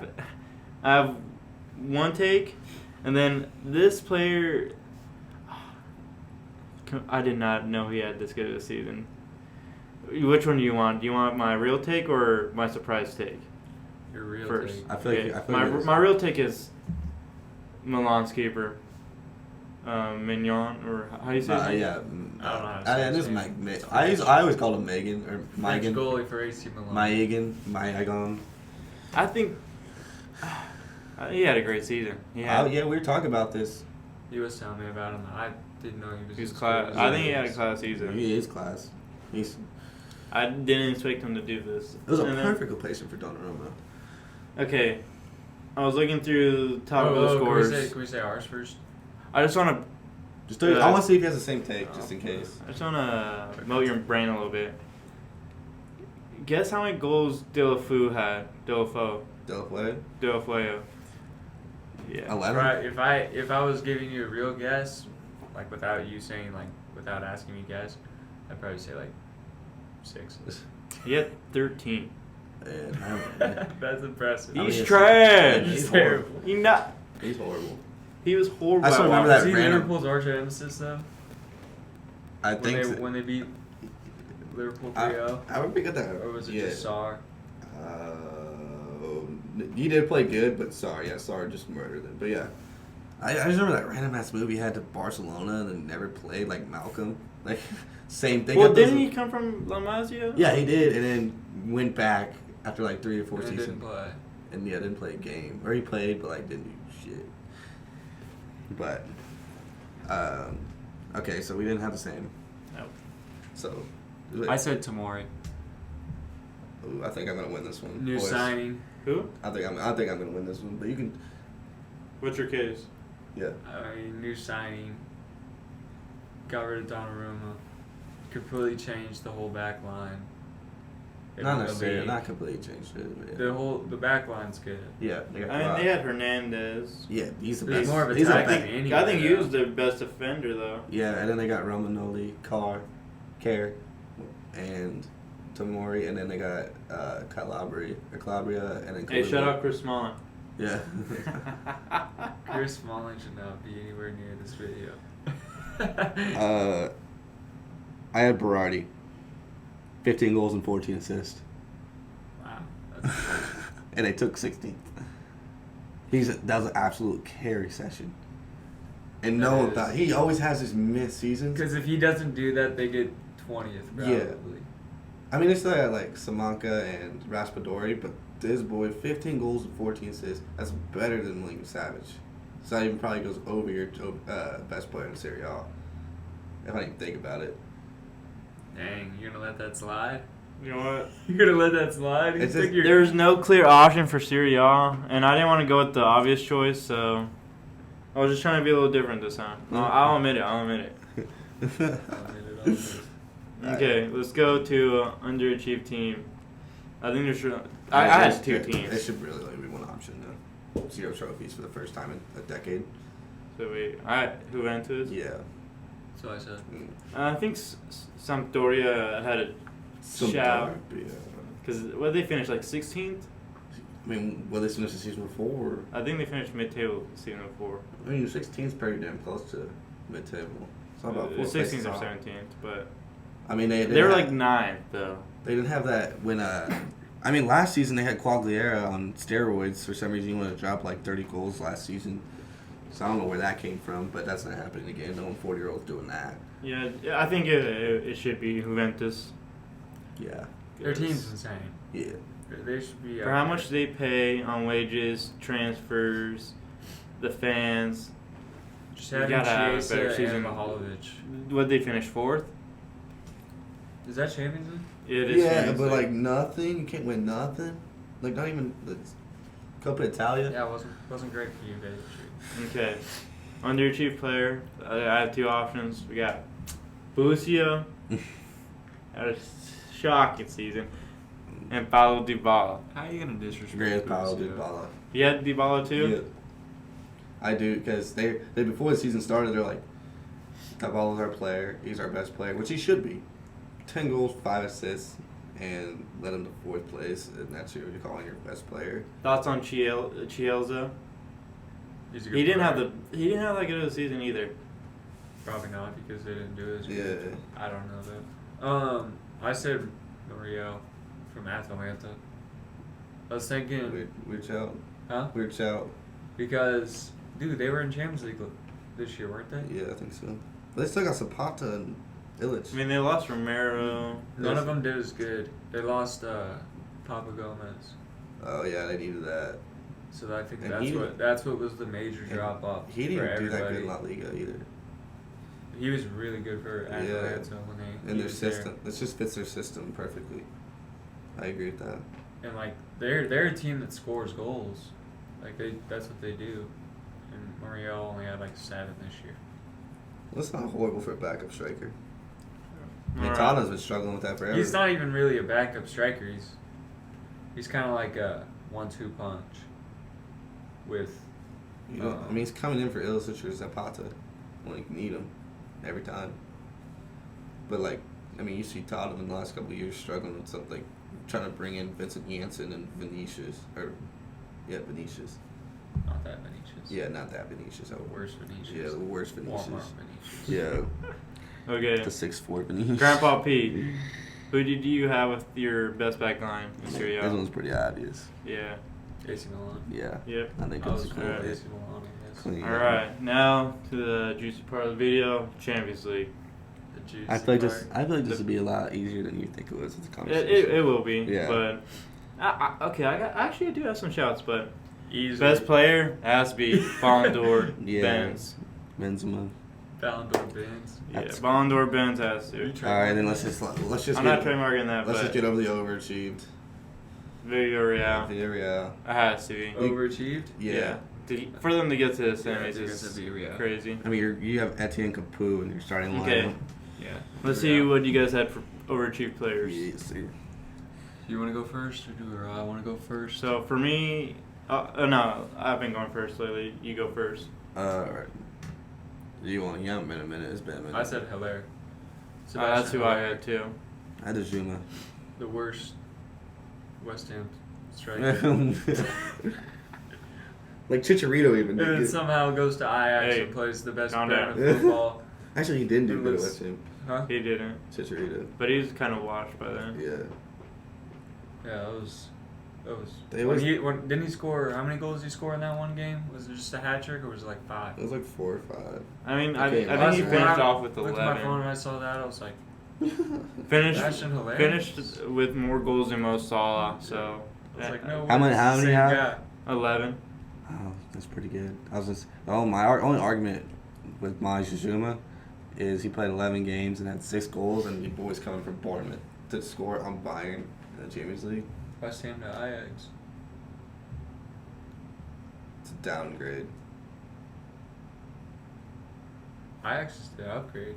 S1: have one take, and then this player. I did not know he had this good of a season. Which one do you want? Do you want my real take or my surprise take?
S3: Your real
S1: First.
S3: take.
S2: I feel like. I feel
S1: my
S2: like it's-
S1: my real take is Milan's keeper, Mignon, or how do you say his name?
S2: yeah.
S3: I don't know how to say
S2: And
S3: his
S2: it's
S3: name.
S2: I always called him Megan or
S3: French
S2: Megan.
S3: goalie for AC Milan.
S2: Maegan.
S1: I think he had a great season. He had,
S2: Yeah, we were talking about this.
S3: He was telling me about him. I didn't know he was.
S1: he was
S3: as
S1: class.
S3: good as
S1: I think he had a
S3: is.
S1: class season.
S2: He is class.
S1: I didn't expect him to do this.
S2: It was a
S1: And then-
S2: perfect replacement for Donnarumma.
S1: Okay, I was looking through the top goal
S3: Can
S1: scorers.
S3: we say ours first?
S1: I just want
S2: Just I want to see if he has the same take, just in
S3: Oh.
S2: case.
S1: to melt your brain a little bit. Guess how many goals Deulofeu had? Deulofeu.
S2: Delafleur.
S1: Yeah.
S2: 11.
S3: Right. If I was giving you a real guess, like without you saying without asking me guess, I'd probably say like 6.
S1: He had 13.
S2: Yeah,
S3: That's impressive.
S2: I mean,
S1: He's
S2: it's-
S1: trash.
S2: He's
S3: terrible.
S2: He's horrible.
S1: He was horrible.
S2: I still
S1: at
S2: remember
S1: watching.
S2: that
S3: Is he
S2: random-
S3: Liverpool's arch nemesis though?
S2: I think so.
S3: When they beat Liverpool
S2: I
S3: 3-0,
S2: would pick up that.
S3: or was it
S2: yeah.
S3: just Sarr?
S2: He did play good, but Sarr just murdered him. But yeah, I just remember that random ass move he had to Barcelona and then never played like Malcolm. Like same thing.
S1: Well, didn't he come from La Masia?
S2: Yeah, he did, and then went back after like 3 or 4
S3: Or
S2: seasons.
S3: didn't play.
S2: And yeah, didn't play a game. Or he played, but like didn't do shit. But okay, so we didn't have the same.
S1: No.
S2: So
S3: I said Tomori.
S2: Ooh, I think I'm gonna win this one.
S3: New
S2: boys.
S3: signing.
S1: Who?
S2: I think I'm gonna win this one. But you can.
S1: What's your case?
S2: Yeah.
S3: I mean, new signing. Got rid of Donnarumma. Completely changed the whole back line.
S2: Not necessarily. Not completely changed it. But yeah.
S3: The back line's good.
S2: Yeah. They got
S1: I mean,
S2: Rob.
S1: they had Hernandez.
S2: Yeah, he's the
S3: He's
S2: best.
S3: more of a
S2: he's the
S3: tactic
S2: best.
S3: anyway.
S1: I think he
S3: though.
S1: was their best defender, though.
S2: Yeah, and then they got Romanoli, Kerr, and Tomori, and then they got Calabria, and then.
S1: Hey,
S2: Koulibaly.
S1: shout out Chris Smalling.
S2: Yeah.
S3: Chris Smalling should not be anywhere near this video.
S2: I had Berardi. 15 goals and 14 assists.
S3: Wow. That's
S2: And they took 16th. That was an absolute carry session. And no one thought. He always has his missed seasons.
S3: because if he doesn't do that, they get 20th probably.
S2: Yeah. I mean, they still had like Samanka and Raspadori, but this boy, 15 goals and 14 assists. That's better than William Savage. So that even probably goes over your best player in Serie A. If I even think about it.
S3: Dang, you're gonna let that slide?
S1: You know what?
S3: You're gonna let that slide? You
S2: It's
S3: think
S2: just-
S3: you're-
S1: There's no clear option for Serie A, and I didn't want to go with the obvious choice, so I was just trying to be a little different this time. I'll admit it.
S3: I'll admit it.
S1: Okay, let's go to underachieved team. I think there's. I had two
S2: It
S1: teams.
S2: should really only be one option, though. 0 trophies for the first time in a decade.
S1: So I had Juventus.
S2: Yeah.
S3: So I said.
S1: I think Sampdoria had a shout because what they finished like 16th.
S2: I mean, well, they finished the season before.
S1: I think they finished mid-table season before.
S2: I mean, 16th is pretty damn close to mid-table. It's not about 4
S1: 16th or
S2: places off.
S1: 17th, but
S2: I mean,
S1: they were like 9th though.
S2: They didn't have that when. I mean, last season they had Quagliera on steroids. For some reason, he wanted to drop like 30 goals last season. So I don't know where that came from, but that's not happening again. No 40-year-old's doing that.
S1: Yeah, I think it should be Juventus.
S2: Yeah.
S3: Their team's insane.
S2: Yeah.
S3: They should be.
S1: For how much they pay on wages, transfers, the fans.
S3: Just
S1: You
S3: having
S1: gotta have a better
S3: Chiesa
S1: season.
S3: and Mahalovic.
S1: What they finish 4th?
S3: Is that Champions League?
S1: It is.
S2: Yeah,
S1: Champions
S2: but
S1: League.
S2: like nothing. You can't win nothing. Like not even the Coppa Italia.
S3: Yeah, it wasn't great for you guys.
S1: Okay. Underachieved player. I have 2 options. We got Busio. Had a shocking season. And Paulo Dybala.
S3: How are you gonna disrespect?
S2: Great Paulo
S3: Busio?
S2: Dybala.
S1: You had Dybala too?
S2: Yeah. I do because they before the season started they're like, Dybala's our player. He's our best player, which he should be. 10 goals, 5 assists, and led him to 4th place, and that's who you're calling your best player.
S1: Thoughts on Chielza?
S3: He's a good
S1: He didn't
S3: player.
S1: have that good of a season either.
S3: Probably not because they didn't do it as
S2: Yeah.
S3: good. I don't know that. I said Muriel from Atalanta. I was thinking,
S2: Weird shout.
S3: huh?
S2: Weird shout.
S3: Because, dude, they were in Champions League this year, weren't they?
S2: Yeah, I think so. But they still got Zapata and Illich.
S1: I mean, they lost Romero.
S3: None of them did as good. They lost Papa Gomez.
S2: Oh yeah, they needed that.
S3: So I think
S2: And
S3: that's what was the major drop off
S2: He
S3: for
S2: didn't do that
S3: everybody.
S2: good in La Liga either.
S3: He was really good for Atalanta when he
S2: And their
S3: was there.
S2: system, it just fits their system perfectly. I agree with that.
S3: And like they're a team that scores goals, like that's what they do. And Muriel only had like 7 this year.
S2: Well, that's not horrible for a backup striker.
S1: All right.
S2: Tana's been struggling with that forever.
S3: He's not even really a backup striker. He's kind of like a 1-2 punch. With
S2: You know, I mean, he's coming in for Illich or Zapata when you need him every time. But like, I mean, you see Tottenham in the last couple of years struggling with something, like trying to bring in Vincent Janssen and Vinicius, Vinicius.
S3: not that Vinicius.
S2: Yeah, not that Vinicius.
S3: The worst Vinicius.
S2: Yeah, the worst Vinicius.
S3: Walmart Vinicius.
S2: Yeah,
S1: Okay.
S2: the 6'4" Vinicius.
S1: Grandpa Pete. Who did you have with your best back line in Serie A?
S2: This one's pretty obvious.
S1: Yeah.
S3: AC Milan.
S2: Yeah.
S1: Yep.
S2: I think
S3: I
S2: it's
S3: was
S2: a
S3: for
S2: cool
S1: Alright.
S3: AC Milan, I guess.
S2: clean.
S1: All right. Now to the juicy part of the video, Champions League.
S3: The juicy
S2: I feel like
S3: part.
S2: this would be a lot easier than you think it was. It's a
S1: It,
S2: conversation.
S1: it will be.
S2: Yeah.
S1: But actually I do have some shouts, but
S3: Easily.
S1: best player has to be Ballon d'Or
S2: Yeah.
S1: Benz.
S2: Benzema.
S3: Ballon d'Or Benz.
S1: Yeah,
S2: That's-
S1: Ballon d'Or Benz has to.
S2: All right, then let's just
S1: I'm not trademarking that,
S2: let's
S1: but
S2: just get over the overachieved.
S1: Villarreal.
S2: Villarreal.
S1: It has to be.
S3: Overachieved.
S2: Yeah.
S1: For them to get to the
S3: Yeah,
S1: semis
S3: I think it's
S1: is
S3: a Villarreal.
S1: crazy.
S2: I mean, you have Etienne Capoue and you're starting line.
S1: Okay.
S3: Yeah.
S1: Let's see what you guys had for overachieved players.
S2: Yeah, see.
S3: You want to go first, or I want to go first?
S1: So for me, no, I've been going first lately. You go first.
S2: All right. You haven't been a minute. It's been a minute.
S3: I said Hilaire.
S1: That's who I had too.
S2: I had Zuma.
S3: The worst West Ham striker.
S2: Like Chicharito even.
S3: And then somehow goes to Ajax
S1: Hey,
S3: and plays the best
S1: calm
S3: brand of
S1: down.
S3: football.
S2: Actually, he didn't do
S3: It
S2: good at
S3: was-
S2: West Ham.
S3: Huh?
S1: He didn't.
S2: Chicharito.
S1: But he was kind of washed by then.
S2: Yeah.
S3: Yeah, that was.
S2: They
S3: When
S2: always-
S3: didn't he score? How many goals did he score in that one game? Was it just a hat trick or was it like 5?
S2: It was like 4 or 5.
S1: I mean, I
S2: Okay,
S1: think he
S3: When
S1: finished
S3: I
S1: off with
S3: looked at my phone
S1: 11.
S3: and I saw that, I was like,
S1: Finished
S3: that's hilarious.
S1: finished with more goals than Mo Salah. So
S3: I was like, no.
S2: How many-
S3: way,
S2: how
S3: it's the
S2: many
S3: same
S2: have?
S3: guy.
S1: 11.
S2: Oh, that's pretty good. My only argument with Mai Shizuma is he played 11 games and had 6 goals, and the boys coming from Bournemouth to score on Bayern in the Champions League.
S3: West Ham to Ajax.
S2: It's a downgrade.
S3: Ajax is the upgrade.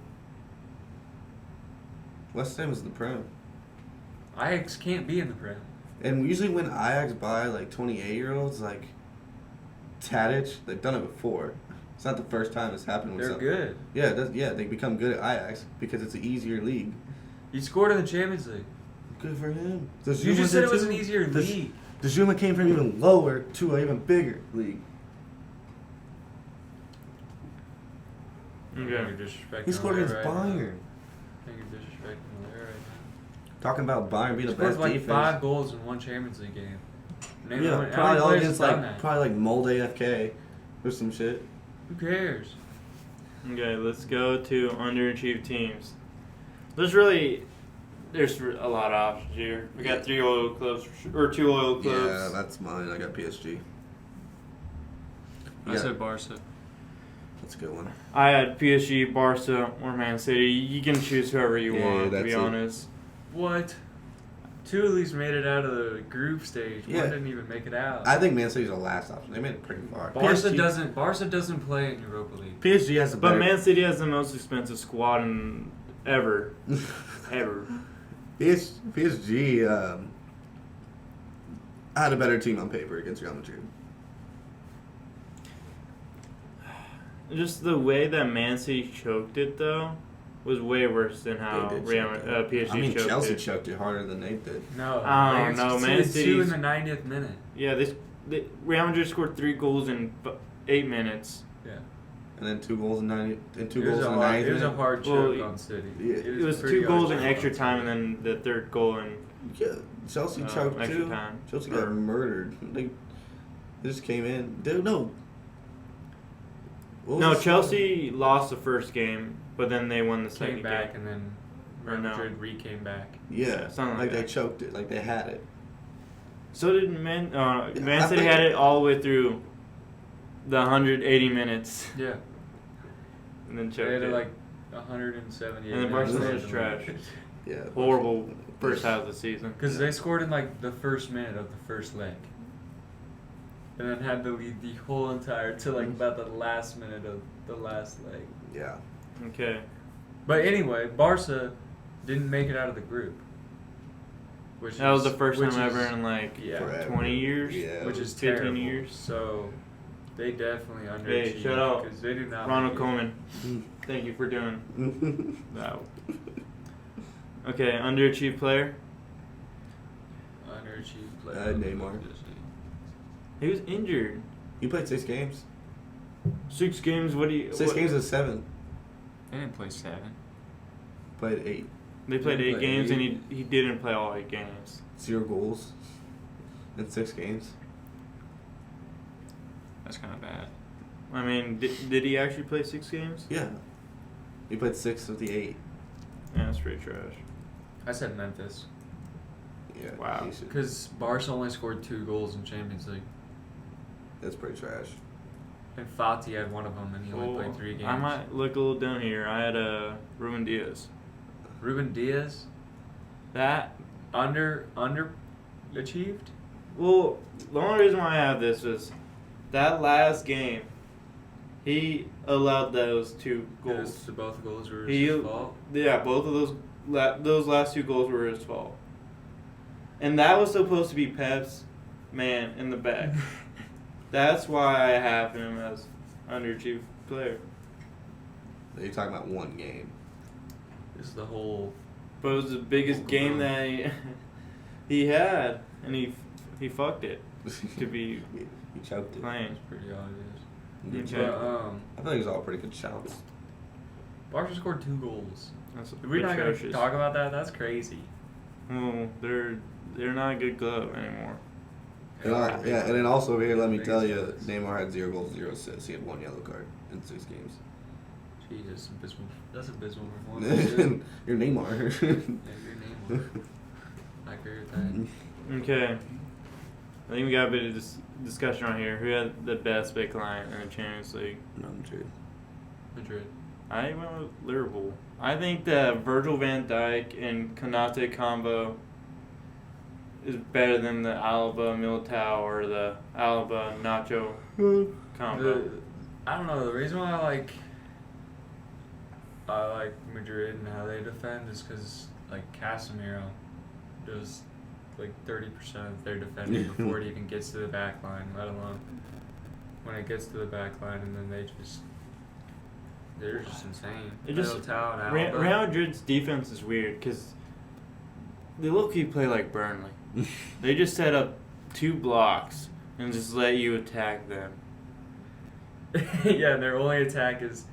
S2: West Ham is the Prem.
S3: Ajax can't be in the Prem.
S2: And usually when Ajax buy like 28-year-olds like Tadic, they've done it before. It's not the first time it's happened with
S3: They're
S2: something.
S3: good.
S2: Yeah, they become good at Ajax because it's an easier league.
S3: He scored in the Champions League.
S2: Good for him.
S3: You just said it was an easier league.
S2: The Zuma came from even lower to an even bigger league.
S3: You're
S1: Okay.
S3: disrespecting
S2: He scored
S3: Allaire
S2: against
S3: right now.
S2: Bayern.
S3: I think you're disrespecting Allaire right now.
S2: Talking about Bayern being
S3: He
S2: the
S3: scored
S2: best
S3: like
S2: defense.
S3: 5 goals in one Champions League game. Name
S2: Yeah,
S3: how many
S2: probably all
S3: players
S2: against
S3: have done
S2: like
S3: that?
S2: probably like Molde AFK or some shit.
S3: Who cares?
S1: Okay, let's go to underachieved teams. There's a lot of options here. We got 3 oil clubs or 2 oil clubs.
S2: Yeah, that's mine. I got PSG.
S3: I
S2: Yeah.
S3: said Barca.
S2: That's a good one.
S1: I had PSG, Barca, or Man City. You can choose whoever you
S2: Yeah,
S1: want. To
S2: that's
S1: be
S2: it.
S1: honest.
S3: What? 2 at least made it out of the group stage.
S2: Yeah.
S3: One didn't even make it out.
S2: I think Man City's the last option. They made it pretty far.
S3: Barca doesn't play in Europa League.
S2: PSG has the
S1: But
S2: better.
S1: Man City has the most expensive squad ever. Ever.
S2: PSG had a better team on paper against Real Madrid.
S1: Just the way that Man City choked it, though, was way worse than how
S2: They did
S1: PSG
S2: I mean,
S1: choked
S2: Chelsea
S1: it.
S2: choked it harder than they did.
S3: No.
S1: Oh,
S3: they
S1: no, Man
S3: conceded 2 in
S1: City's-
S3: the 90th minute.
S1: Yeah, Real Madrid scored 3 goals in 8 minutes.
S3: Yeah.
S2: And then 2 goals in 90 and 2
S3: It was
S2: goals
S3: a
S2: in the
S3: hard,
S2: 90th
S3: it was a
S2: minute.
S3: hard
S1: Well,
S3: choke on City.
S2: yeah,
S1: It was
S3: pretty
S1: 2 goals
S3: hard
S1: in
S3: choke
S1: extra
S3: on
S1: time,
S3: City.
S1: and then the 3rd goal in.
S2: Yeah, Chelsea choked
S1: extra
S2: too.
S1: time.
S2: Chelsea
S1: Or-
S2: got murdered. They just came in. Dude, no. What was
S1: No,
S2: the score?
S1: Chelsea lost the first game, but then they won the
S3: Came
S1: second
S3: back
S1: game.
S3: and then
S1: Or
S3: Real
S1: no.
S3: Madrid re-came back.
S2: Yeah,
S1: something like
S2: they
S1: that.
S2: choked it. Like they had it.
S1: So did Man.
S2: I
S1: Man City
S2: think-
S1: had it all the way through the 180 minutes,
S3: Yeah.
S1: and then
S3: They
S1: choked
S3: had
S1: it.
S3: like 178
S1: And then
S3: minutes
S1: Barcelona's
S3: left.
S1: trash.
S2: Yeah.
S1: Horrible first half of the season.
S3: Because they scored in like the first minute of the first leg. And then had to lead the whole entire to like about the last minute of the last leg.
S2: Yeah.
S1: Okay.
S3: But anyway, Barca didn't make it out of the group. Which
S1: That was
S3: is-
S1: the first
S3: which
S1: time
S3: is-
S1: ever in like
S3: Yeah.
S2: Forever.
S1: 20 years.
S2: Yeah.
S3: Which is
S1: 15
S3: terrible.
S1: years.
S3: So they definitely underachieved.
S1: shout out
S3: because they do not.
S1: Ronald
S3: make it.
S1: Koeman, thank you for doing that. Okay, underachieved player.
S3: Underachieved player.
S2: Neymar.
S1: He was injured.
S2: You played 6 games.
S1: 6 games. What do you?
S2: 6
S1: what-
S2: games is 7.
S3: They didn't play 7.
S2: Played 8.
S1: They played
S3: They
S1: 8
S3: played
S1: games,
S3: 8.
S1: and he didn't play all 8 games.
S2: 0 goals in 6 games.
S3: That's kind of bad.
S1: I mean, did he actually play 6 games?
S2: Yeah. He played 6 of the 8.
S1: Yeah, that's pretty trash.
S3: I said Memphis.
S2: Yeah.
S1: Wow.
S2: he should-
S3: Because Barca only scored 2 goals in Champions League.
S2: That's pretty trash.
S3: And Fati had one of them, and he only played 3 games.
S1: I might look a little down here. I had Ruben Diaz.
S3: Ruben Diaz,
S1: That
S3: underachieved.
S1: well, the only reason why I have this is that last game, he allowed those 2 goals.
S3: Yes, both goals were
S1: He-
S3: his fault.
S1: Yeah, both of those last 2 goals were his fault. And that was supposed to be Pep's man in the back. That's why I have him as underachieved player.
S2: You're talking about 1 game.
S3: This is the whole.
S1: But it was the biggest game that he had, and he fucked it. To be
S2: He choked it.
S1: playing.
S3: It's pretty obvious.
S2: He
S1: Okay.
S2: choked it.
S3: But,
S2: I feel like it was all pretty good shouts.
S3: Barca scored 2 goals.
S1: That's
S3: Are we not going to
S1: atrocious.
S3: talk about that? That's crazy.
S1: Well, they're not a good club anymore.
S2: Yeah, and then also here, let me
S3: Biggest
S2: tell you,
S3: difference.
S2: Neymar had 0 goals, 0 assists. He had 1 yellow card in 6 games.
S3: Jesus, abysmal. That's abysmal performance. dude.
S2: You're Neymar.
S3: Yeah, your name. I agree with that.
S1: Okay. I think we got a bit of discussion on here. Who had the best big line in the Champions League?
S3: Madrid.
S1: I went with Liverpool. I think the Virgil van Dijk and Konate combo is better than the Alaba Militao or the Alaba Nacho combo.
S3: I don't know. The reason why I like Madrid and how they defend is because like Casemiro does like 30% of their defending before it even gets to the back line, let alone when it gets to the back line, and then they're just insane.
S1: It just
S3: Militao and
S1: Real
S3: Alaba.
S1: Madrid's defense is weird because they low-key play like Burnley. They just set up 2 blocks and just let you attack them.
S3: Yeah, their only attack is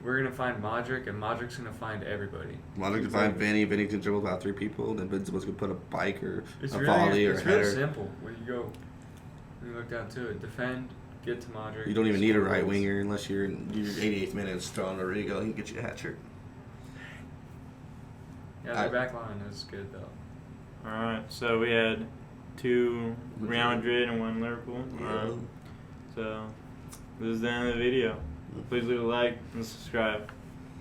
S3: we're gonna find Modric, and Modric's gonna find everybody.
S2: Modric can find Vinny. Vinny can dribble about 3 people. Then Benzema's gonna put a bike or
S3: It's
S2: a
S3: really,
S2: volley or a
S3: it's really
S2: header.
S3: simple. When you look down to it, defend, get to Modric.
S2: You don't even need a
S3: score
S2: right
S3: goals.
S2: winger unless you're in your 88th minute and throwing Rodrigo. He can get you a hat trick.
S3: Yeah, their back line is good though.
S1: All right, so we had 2 Real Madrid and 1 Liverpool. So this is the end of the video. Please leave a like and subscribe.